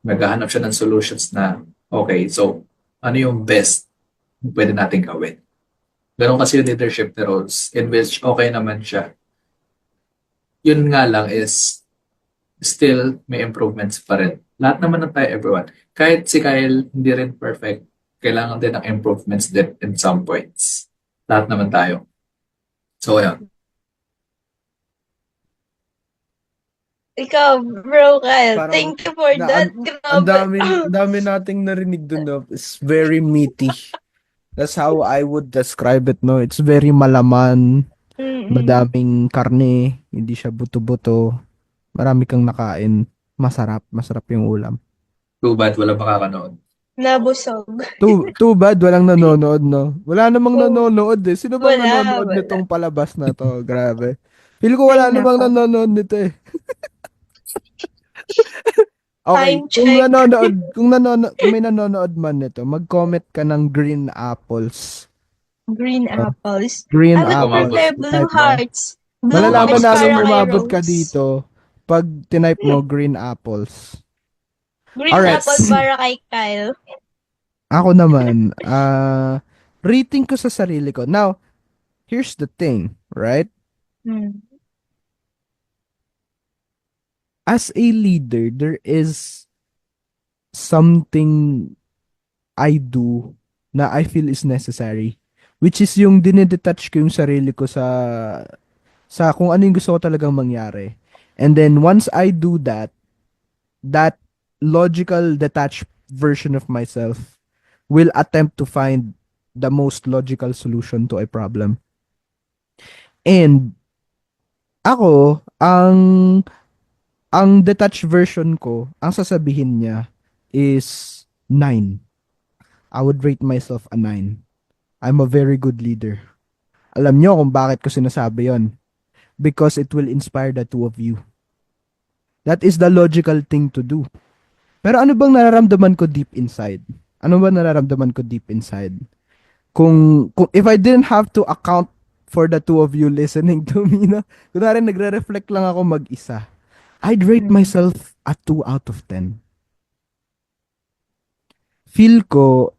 naghahanap siya ng solutions na, okay, so ano yung best pwede natin gawin? Ganun kasi yung leadership ni Rose, in which okay naman siya. Yun nga lang is, still may improvements pa rin. Lahat naman ng tayo, everyone. Kahit si Kyle hindi rin perfect, kailangan din ng improvements din in some points. Lahat naman tayo. So, ayun. Ikaw, bro, Kyle, Parang thank you for that. ang Grabe. dami nating narinig dun, no? It's very meaty. That's how I would describe it, no? It's very malaman, Mm-mm. madaming karne, hindi siya buto-buto. Marami kang nakain. Masarap yung ulam. Too bad, wala makakanood. Nabusog. Too bad walang nanonood, no? Wala namang Oh, nanonood eh. Sino bang wala, nanonood wala. nitong palabas na to? Grabe. Feel ko Ay, wala namang nako. nanonood nito eh. Okay, Time check. kung may nanonood man nito, mag-comment ka ng green apples. Green No? apples. Green I would Umabot. apples. prefer blue Type mo. hearts. Blue Umabot Malalaman hearts ka namin sa para kay umabot heart. ka Rose. dito pag tinype mo green apples. Green Alright. apple para kay Kyle. Ako naman, rating ko sa sarili ko. Now, here's the thing, right? Hmm. As a leader, there is something I do na I feel is necessary. Which is yung dinedetach ko yung sarili ko sa kung ano yung gusto ko talagang mangyari. And then once I do that, that logical detached version of myself will attempt to find the most logical solution to a problem. And ako, ang detached version ko, ang sasabihin niya is 9. I would rate myself a 9. I'm a very good leader. Alam nyo kung bakit ko sinasabi yon? Because it will inspire the two of you. That is the logical thing to do. Pero ano bang nararamdaman ko deep inside? Ano ba nararamdaman ko deep inside? Kung if I didn't have to account for the two of you listening to me, na, kunwari nagre-reflect lang ako mag-isa, I'd rate Hmm. myself a 2 out of 10. Feel ko,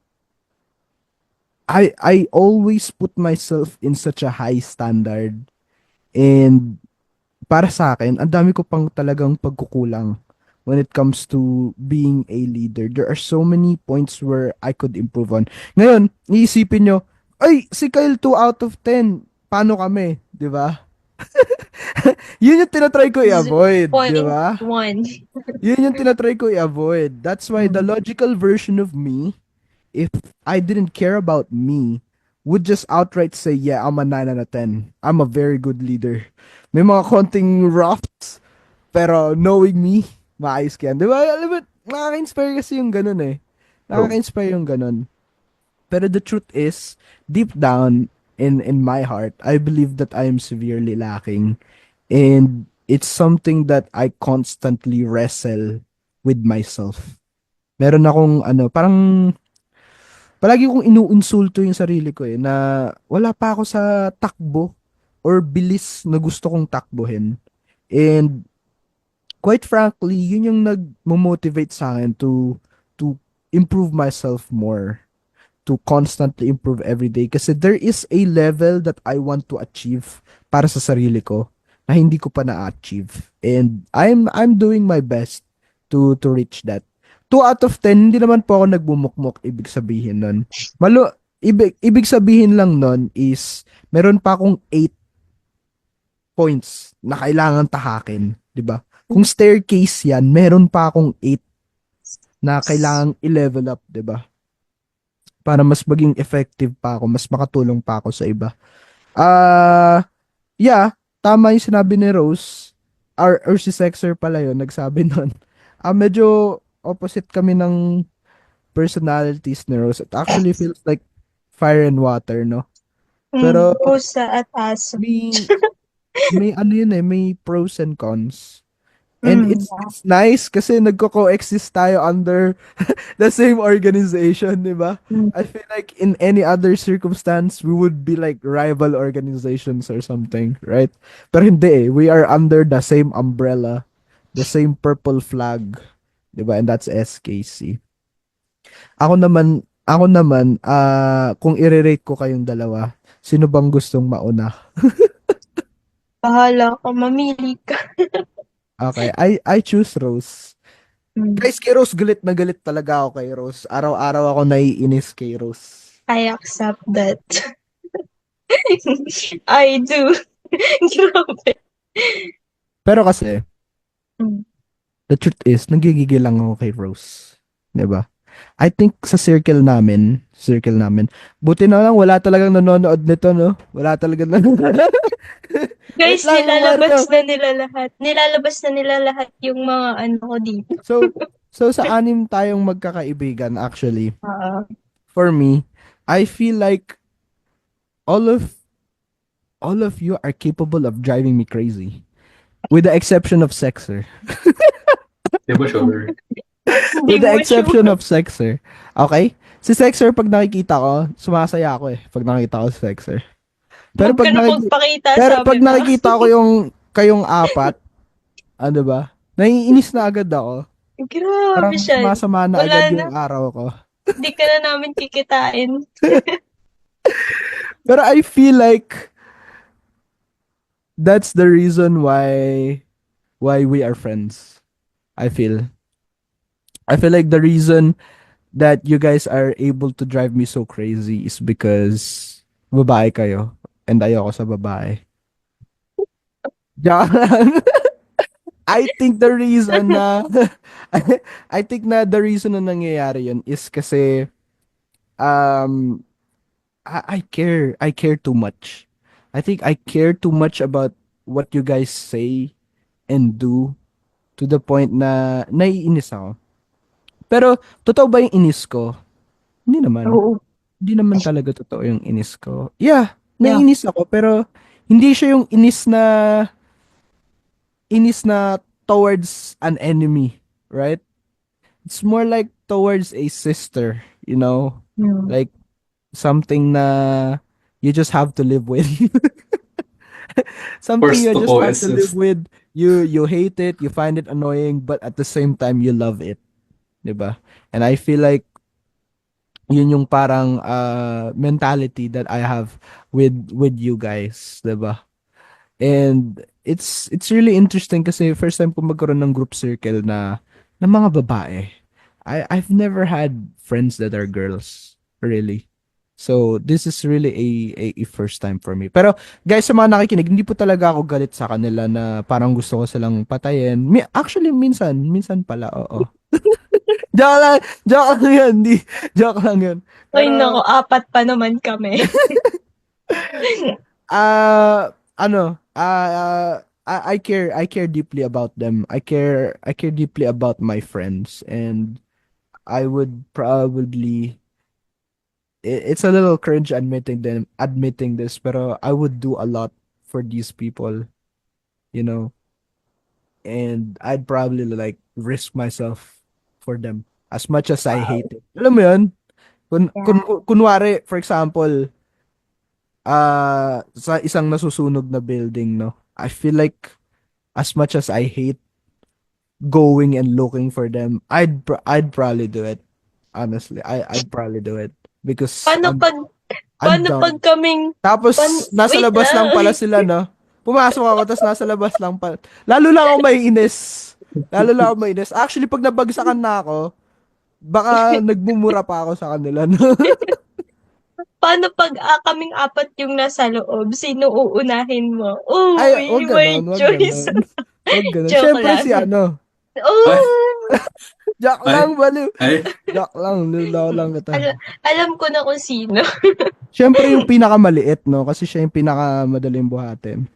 I always put myself in such a high standard. And para sa akin, ang dami ko pang talagang pagkukulang when it comes to being a leader. There are so many points where I could improve on. Ngayon, iisipin nyo, ay, si Kyle 2 out of 10. Paano kami? Di ba? Yun yung tinatry ko i-avoid. Di Point ba? one. Yun yung tinatry ko i-avoid. That's why the Hmm. logical version of me, if I didn't care about me, would just outright say, yeah, I'm a 9 out of 10. I'm a very good leader. May mga konting roughs, pero knowing me, maayos ka yan. Di ba? Alam mo, nakaka-inspire kasi yung ganun eh. True. Nakaka-inspire yung ganun. Pero the truth is, deep down in my heart, I believe that I am severely lacking. And it's something that I constantly wrestle with myself. Meron akong parang palagi kong inuinsulto yung sarili ko eh, na wala pa ako sa takbo or bilis na gusto kong takbuhin. And quite frankly, yun yung nag-motivate sa akin to improve myself more, to constantly improve every day. Kasi there is a level that I want to achieve para sa sarili ko na hindi ko pa na-achieve. And I'm doing my best to reach that. 2 out of 10, hindi naman po ako nagbumukmok, ibig sabihin nun. Ibig sabihin lang nun is, meron pa akong 8 points na kailangan tahakin, 'di ba? Kung staircase 'yan, meron pa akong 8 na kailangang i-level up, 'di ba? Para mas maging effective pa ako, mas makatulong pa ako sa iba. Yeah, tama yung sinabi ni Rose, or si Sexer pala yun, nagsabi nun. Medyo opposite kami ng personalities ni Rose. It actually feels like fire and water, no? Pero Pusa at aso. may may ano yun eh, may pros and cons. And Yeah. it's nice kasi nagko-coexist tayo under the same organization, di ba? Mm. I feel like in any other circumstance, we would be like rival organizations or something, right? Pero hindi eh. We are under the same umbrella, the same purple flag, di ba? And that's SKC. Ako naman, kung i-rate ko kayong dalawa, sino bang gustong mauna? Bahala ka, mamili ka. Okay, I choose Rose. Mm. Guys, kay Rose, galit talaga ako kay Rose. Araw-araw ako naiinis kay Rose. I accept that. I do. Grabe. Pero kasi, Mm. the truth is, nagigigil lang ako kay Rose. 'Di ba? I think sa circle namin, buti na lang wala talagang nanonood nito, no? Wala talagang nanonood. Wait Guys, lang, yung Mario. nilalabas na nila lahat yung mga ano ko dito. So sa anim tayong magkakaibigan, actually, Oo. for me, I feel like all of all of you are capable of driving me crazy. With the exception of Sexer. Di ba sure? Hindi With the mo exception sure. of Sexer. Okay? Si Sexer, pag nakikita ko, sumasaya ako eh. Pag nakikita ko si Sexer. Pero Huwag ka pag, na nakiki- magpakita pero sa pag amin, ha? nakikita ko kayong apat, ano ba? Naiinis na agad ako. Grabe Parang siya. sumasama na Wala agad na. yung araw ko. Hindi ka na namin kikitain. Pero I feel like that's the reason why we are friends. I feel. I feel like the reason that you guys are able to drive me so crazy is because babae kayo and ayoko sa babae. Joke lang. I think the reason na I think na the reason na nangyayari yun is kasi um I care too much. I think I care too much about what you guys say and do to the point na naiinis ako. Pero totoo ba yung inis ko? Hindi naman. Oo. Hindi naman talaga totoo yung inis ko. Yeah, Yeah. naiinis ako pero hindi siya yung inis na towards an enemy, right? It's more like towards a sister, Mm. like something na you just have to live with. Something Forced you to just have to live coexist. with. You hate it, you find it annoying, but at the same time you love it, 'di ba? And I feel like yun yung parang mentality that I have with you guys, 'di ba? And it's really interesting kasi first time ko magkaroon ng group circle na mga babae. I've never had friends that are girls, really. So this is really a first time for me. Pero guys, sa mga nakikinig, hindi po talaga ako galit sa kanila na parang gusto ko silang patayin. Actually, minsan pala, oo. Joke lang yun. Joke lang yun. Ay, Pero, nako, apat pa naman kami. ano, I care deeply about them. I care deeply about my friends, and I would probably it's a little cringe admitting this, pero I would do a lot for these people, you know, and I'd probably like risk myself for them as much as I hate it. Alam mo yun? Kunwari, for example, sa isang nasusunog na building, no? I feel like as much as I hate going and looking for them, I'd probably do it. Honestly, I'd probably do it because Paano I'm pag, I'm paano pag done. kaming, Tapos nasa wait labas lang lang. pala sila, no? Pumasok ako tapos nasa labas lang pala. Lalo lang ako maiinis. Actually, pag nabagsakan na ako, baka nagmumura pa ako sa kanila, no? Paano pag kaming apat yung nasa loob? Sino uunahin mo? Ay, Uy, wag may ganon, wag choice. ganon. Wag ganon. Joke Siyempre lang. si ano, Ay, Oh! joke ay, lang, baliw. ay. Joke lang, niloloko lang kita. Alam ko na kung sino. Siyempre yung pinakamaliit, no? Kasi siya yung pinakamadaling buhatin.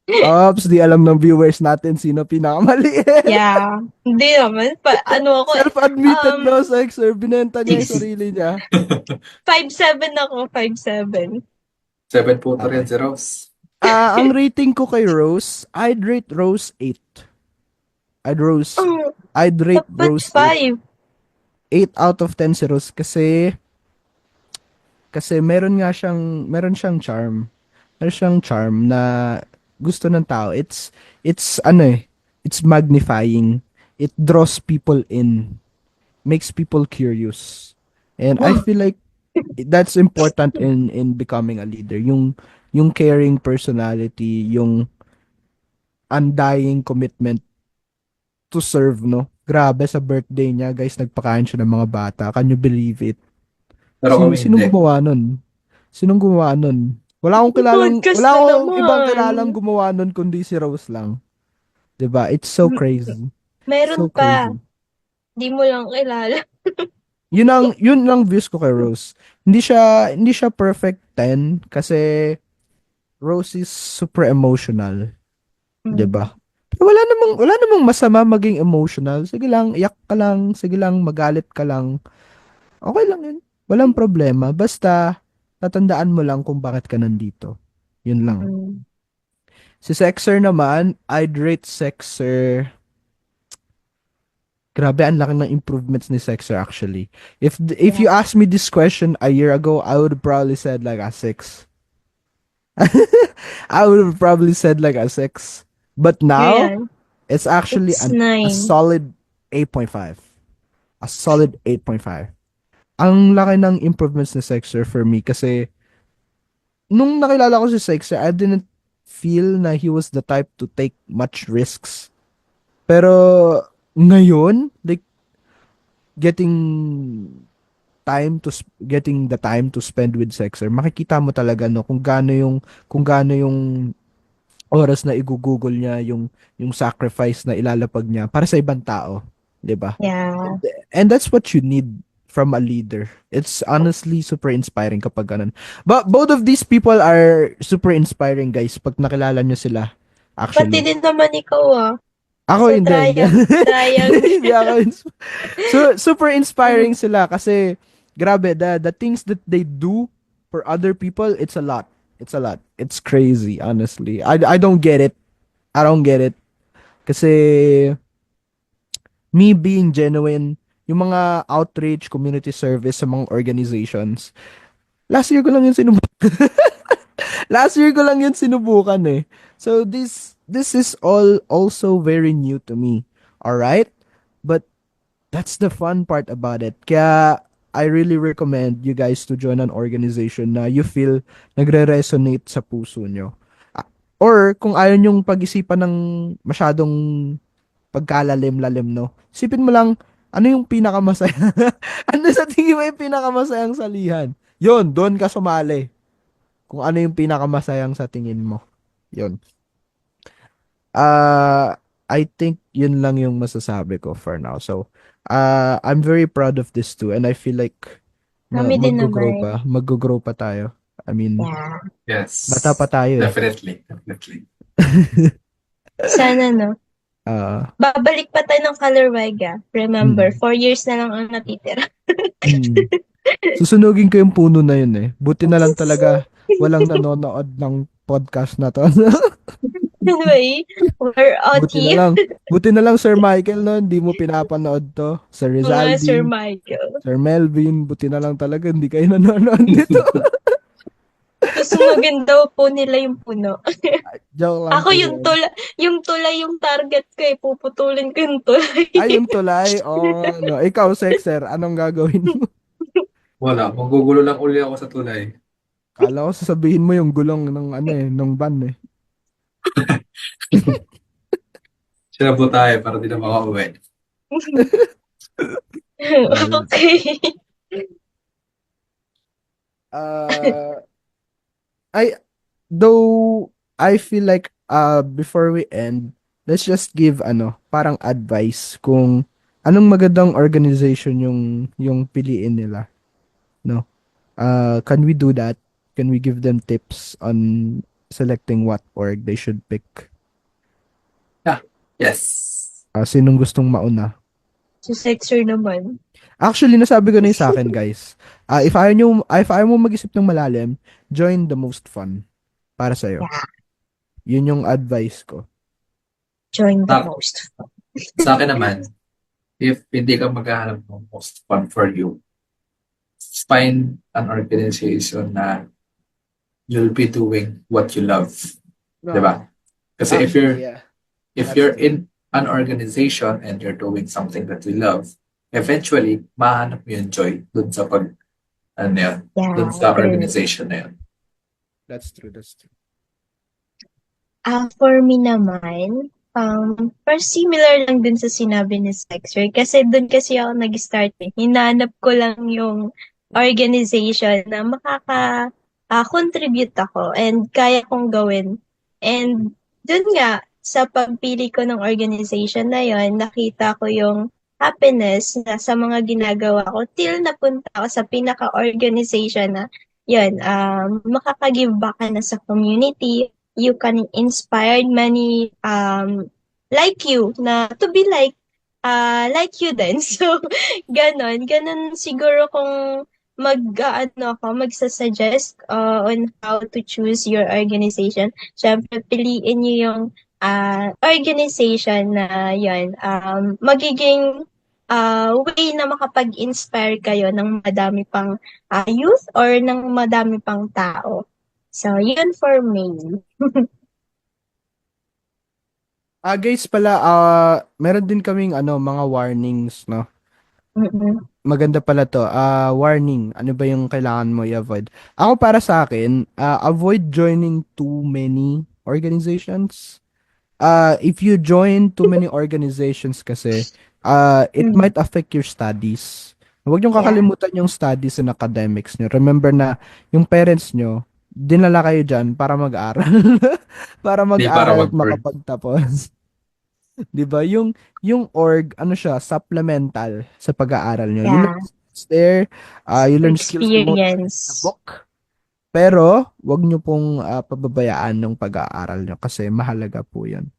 Ops, di alam ng viewers natin sino pinakamaliit. Yeah. Hindi naman. Ano ako, Self-admitted, no, um, Sexer. Binenta niya yung six- sarili niya. 5'7" ako, 5'7". 7 po rin Okay. si Rose. Ang rating ko kay Rose, I'd rate Rose 8. I'd Rose Oh, I'd rate dapat Rose 8. 5. 8 out of 10 si Rose kasi meron siyang charm. Meron siyang charm na gusto ng tao. It's ano eh, it's magnifying. It draws people in, makes people curious. And I Wow. feel like that's important in becoming a leader. Yung caring personality, yung undying commitment to serve, no? Grabe, sa birthday niya, guys, nagpakain siya ng mga bata. Can you believe it? Pero kung Sinong hindi, gumawa nun? Sinong gumawa nun? Podcast Wala na akong ibang naman. kilalang gumawa nun kundi si Rose lang. 'Di ba? It's so crazy. Meron So pa. crazy. Di mo lang kilala. Yun lang views ko kay Rose. Hindi siya perfect 10 kasi Rose is super emotional, 'di Mm. ba? Pero wala namang masama maging emotional. Sige lang, iyak ka lang, sige lang, magalit ka lang. Okay lang 'yun. Walang problema. Basta tatandaan mo lang kung bakit ka nandito. Yun lang. Mm. Si Sexer naman, I'd rate Sexer. Grabe, ang laki ng improvements ni Sexer actually. If you Yeah. asked me this question a year ago, I would have probably said like a 6. I would have probably said like a 6. But now, Ngayon, it's actually it's a 9. solid 8.5. A solid 8.5. Ang laki ng improvements ni Sexer for me kasi nung nakilala ko si Sexer, I didn't feel na he was the type to take much risks. Pero ngayon, like getting the time to spend with Sexer, makikita mo talaga no kung gaano yung oras na igugugol niya, yung sacrifice na ilalapag niya para sa ibang tao, 'di ba? Yeah. And that's what you need from a leader. It's honestly super inspiring kapag ganun. But both of these people are super inspiring, guys, pag nakilala nyo sila. Pati Actually. din naman ikaw Ako sa hindi. Triang. Hindi ako. So, super inspiring sila kasi grabe, the things that they do for other people, it's a lot. It's a lot. It's crazy, honestly. I don't get it. I don't get it. Kasi me being genuine, yung mga outreach, community service sa mga organizations, last year ko lang yun sinubukan. Last year ko lang yun sinubukan eh. So this is all also very new to me. All right? But that's the fun part about it. Kaya I really recommend you guys to join an organization na you feel nagre-resonate sa puso nyo. Or kung ayaw nyong pag-isipan ng masyadong pagkalalim-lalim, no? Isipin mo lang, ano yung pinakamasaya? Ano sa tingin mo yung pinakamasayang salihan? Yun, doon ka sumali. Kung ano yung pinakamasayang sa tingin mo. Yun. Uh, I think yun lang yung masasabi ko for now. So, I'm very proud of this too. And I feel like Kami din mag-grow naman. pa. Mag-grow pa tayo. I mean, Yeah. bata pa yes. tayo eh. Definitely. Definitely. Sana no. Ah, Babalik pa tayo ng Colorwega. Remember, mm, 4 years na lang ang natitira. mm. Susunugin ko yung puno na yun eh. Buti na lang talaga walang nanonood ng podcast na to. Anyway, we're out Buti na here. lang. Buti na lang, Sir Michael, no? Hindi mo pinapanood to. Sir Mga Sir Rizaldi, Michael. Sir Melvin, buti na lang talaga. Hindi kayo nanonood dito. Susunugin daw po nila yung puno. Joke lang Ako po yung yun. tulay yung target ko eh. Puputulin ko yung tulay. Ay, yung tulay. Oh, no. Ikaw, Sexer, anong gagawin mo? Wala. Magugulo lang uli ako sa tulay. Kala ko sasabihin mo yung gulong ng ano eh, ng van eh. Sila po tayo para di na makauwi. Ayun. Okay. Uh, though I feel like before we end, let's just give parang advice kung anong magandang organization yung piliin nila, no? Can we do that? Can we give them tips on selecting what org they should pick? Yeah. Yes. Sinong gustong mauna? Si Sexer naman. Actually, nasabi ko na yung sa akin, guys. If ayaw mo mag-isip ng malalim, join the most fun para sa'yo. Yeah, Yun yung advice ko. join the Sa, most. sa akin naman, if hindi ka maghahanap ng most fun for you, find an organization na you'll be doing what you love. Di ba? Kasi Actually, yeah. if That's you're true. in an organization and you're doing something that you love, eventually, mahanap mo yung joy dun sa dun Yeah, sa true. organization na yun. That's true. That's true. For me naman, first similar lang din sa sinabi ni Sexer. Kasi dun kasi ako nag-start eh. Hinanap ko lang yung organization na contribute ako and kaya kong gawin. And dun nga, sa pagpili ko ng organization na yon, nakita ko yung happiness na sa mga ginagawa ko till napunta ako sa pinaka-organization na yun, makaka-give back ka na sa community, you can inspire many like you na to be like you din. So ganon siguro kung magsasuggest on how to choose your organization. Syempre piliin niyo yung organization na yon, magiging way na makapag-inspire kayo ng madami pang youth or ng madami pang tao. So, yun for me. Guys pala, meron din kaming mga warnings, no? Mm-mm. Maganda pala to. Warning. Ano ba yung kailangan mo i-avoid? Ako para sa akin, avoid joining too many organizations. If you join too many organizations kasi, it Mm. might affect your studies. Huwag niyong Yeah. kakalimutan yung studies and academics niyo. Remember na yung parents niyo, dinala kayo dyan para mag-aral. Para Di para mag-aral at mag-burn. makapagtapos. 'Di ba? Yung org, ano siya, supplemental sa pag-aaral niyo. You Yeah. learn skills there, you learn skills more than the Experience. book. Pero, wag niyo pong pababayaan ng pag-aaral niyo kasi mahalaga po 'yun.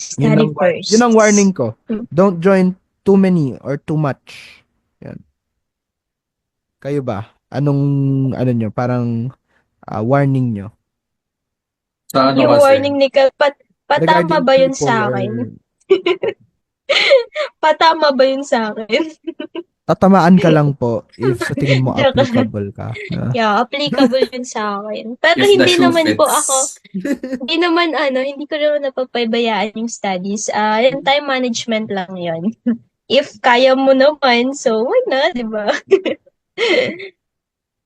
Study Yun ang warning first. ko. Mm. Don't join too many or too much. Yan. Kayo ba? Anong ano niyo, parang warning niyo Sa ano Yung kasi, warning ni patama regarding ba yun people sa or akin? Patama ba yun sa akin? tatamaan ka lang po if sa tingin mo Joke lang. applicable ka. Yeah, applicable yun sa akin. Pero if the hindi shoe naman po ako, fits, hindi ko naman napapabayaan yung studies. Yung time management lang yun. If kaya mo naman, so why not, di ba?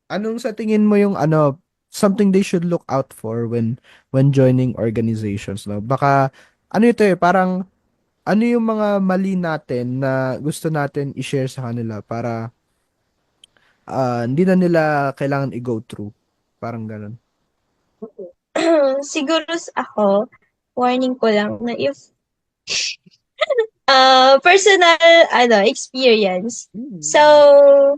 Anong sa tingin mo yung something they should look out for when joining organizations, no? Baka ano ito parang ano yung mga mali natin na gusto natin i-share sa kanila para hindi na nila kailangan i-go through. Parang ganun. Siguro ako, warning ko lang na if personal experience. So,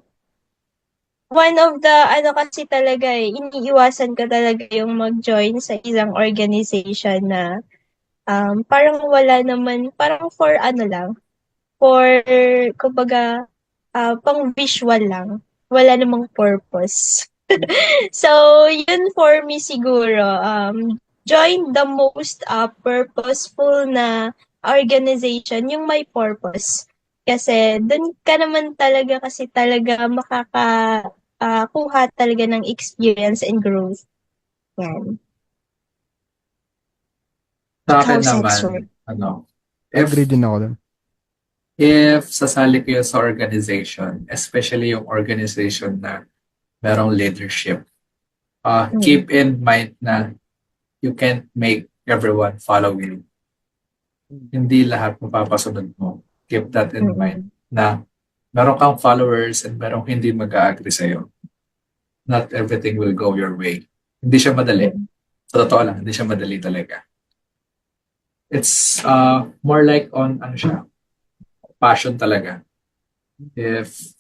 one of the kasi talaga iniiwasan ko talaga yung mag-join sa isang organization na parang wala naman, parang for lang, for kumbaga pang visual lang, wala namang purpose. So, yun for me siguro, join the most purposeful na organization, yung may purpose. Kasi dun ka naman talaga kasi talaga kuha talaga ng experience and growth. Yan. sa Ikaw, akin Sexor. naman, Agree din ako dun. if sasali kayo sa organization, especially yung organization na merong leadership, keep in mind na you can't make everyone follow you. Hindi lahat mapapasunod mo. Keep that in mind na meron kang followers and merong hindi mag-a-agree sa'yo. Not everything will go your way. Hindi siya madali. Sa totoo lang, hindi siya madali talaga. It's more like on passion talaga. If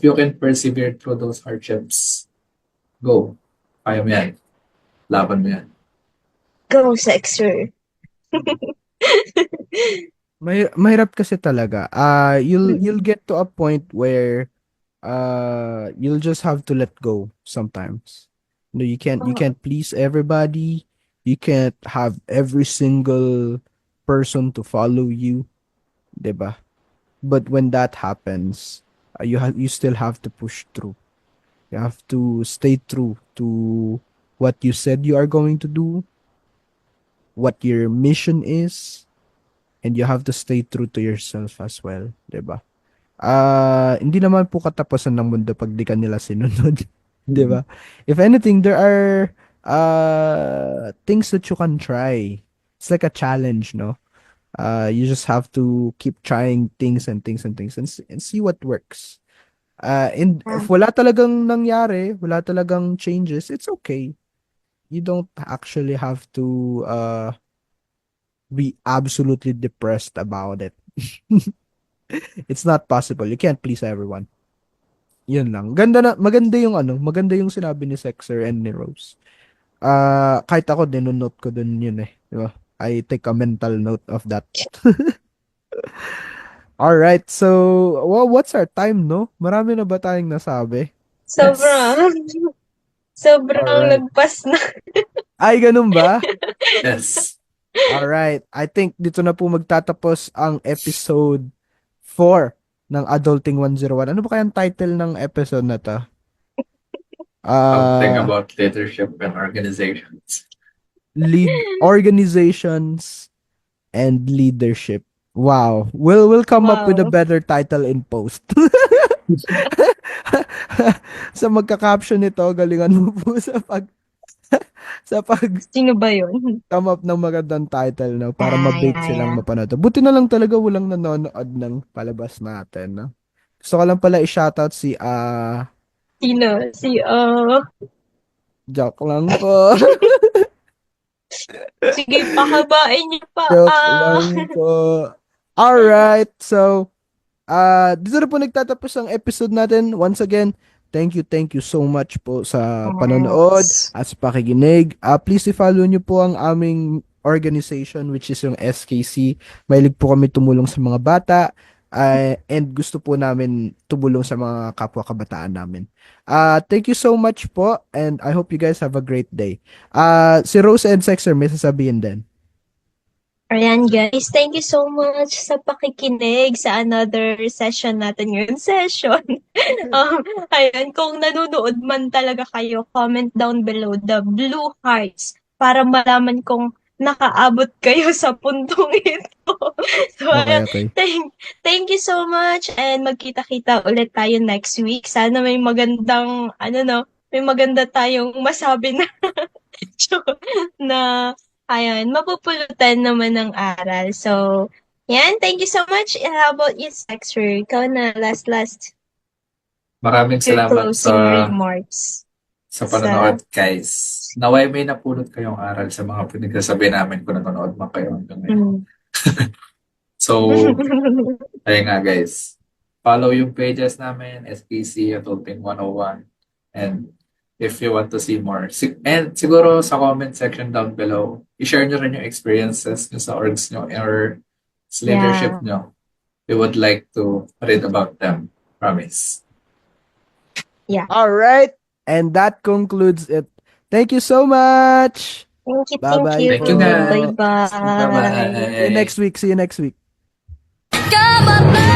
you can persevere through those hardships, go. Kaya mo yan. Laban mo yan. Go, Sexor. Mahirap kasi talaga. You'll get to a point where you'll just have to let go sometimes. You Oo. can't please everybody. You can't have every single person to follow you, 'di ba? But when that happens, you still have to push through. You have to stay true to what you said you are going to do, what your mission is, and you have to stay true to yourself as well, 'di ba? Hindi naman po katapusan ng mundo pag di ka nila sinunod, 'di ba? If anything, there are things that you can try. It's like a challenge, no? You just have to keep trying things and things and things and see what works. And Ah, if wala talagang nangyari, wala talagang changes, it's okay. You don't actually have to be absolutely depressed about it. It's not possible. You can't please everyone. Yun lang. Maganda yung sinabi ni Sexer and ni Rose. Kahit ako, dinonote ko dun yun eh. Di ba? I take a mental note of that. Alright, so, well, what's our time, no? Marami na ba tayong nasabi? Yes. sobrang sobrang Alright. lagpas na. Ay, ganun ba? Yes. Alright, I think dito na po magtatapos ang episode 4 ng Adulting 101. Ano ba kayang title ng episode na to? Something Uh, about leadership and organizations. Lead organizations and leadership. Wow. We'll come up with a Wow, better title in post. Sa magka-caption nito, galingan mo po sa pag sino ba yun? come up ng magandang title, no, para Ah, mabait yeah, silang yeah. mapanood. Buti na lang talaga walang nanonood ng palabas natin, no. Gusto ko lang pala i-shoutout si Sino? joke lang po. Sige, pahabain niyo pa, Joke lang po. Alright, so dito na po nagtatapos ang episode natin. Once again, thank you so much po sa panonood Yes. at sa pakikinig. Please i-follow nyo po ang aming organization which is yung SKC. Mahilig po kami tumulong sa mga bata and gusto po namin tumulong sa mga kapwa kabataan namin. Thank you so much po and I hope you guys have a great day. Si Rose and Sexer may sasabihin din. Ayan guys, thank you so much sa pakikinig sa another session natin ngayon. Session. Ayan, kung nanonood man talaga kayo, comment down below the blue hearts para malaman kung nakaabot kayo sa puntong ito. So, Okay, ayan, okay. thank you so much and magkita-kita ulit tayo next week. Sana may magandang, may maganda tayong masabi na na ayun, mapupulutan naman ng aral. So, yan, thank you so much. And how about you, Sexer? Ikaw na, last Maraming your salamat closing remarks. sa Sa, panonood, guys. Naway may napulot kayong aral sa mga pinagsasabi namin kung nanonood man kayo hanggang ngayon. mm. So, ayun nga guys. Follow yung pages namin, SPC, Adulting 101. And if you want to see more. And siguro sa comment section down below, i-share nyo rin yung experiences nyo sa orgs nyo or sa leadership Yeah. nyo. We would like to read about them. Promise. All right. And that concludes it. Thank you so much. Thank you, Bye-bye thank you. Thank you guys. Bye-bye. Bye-bye. See you next week. Come on,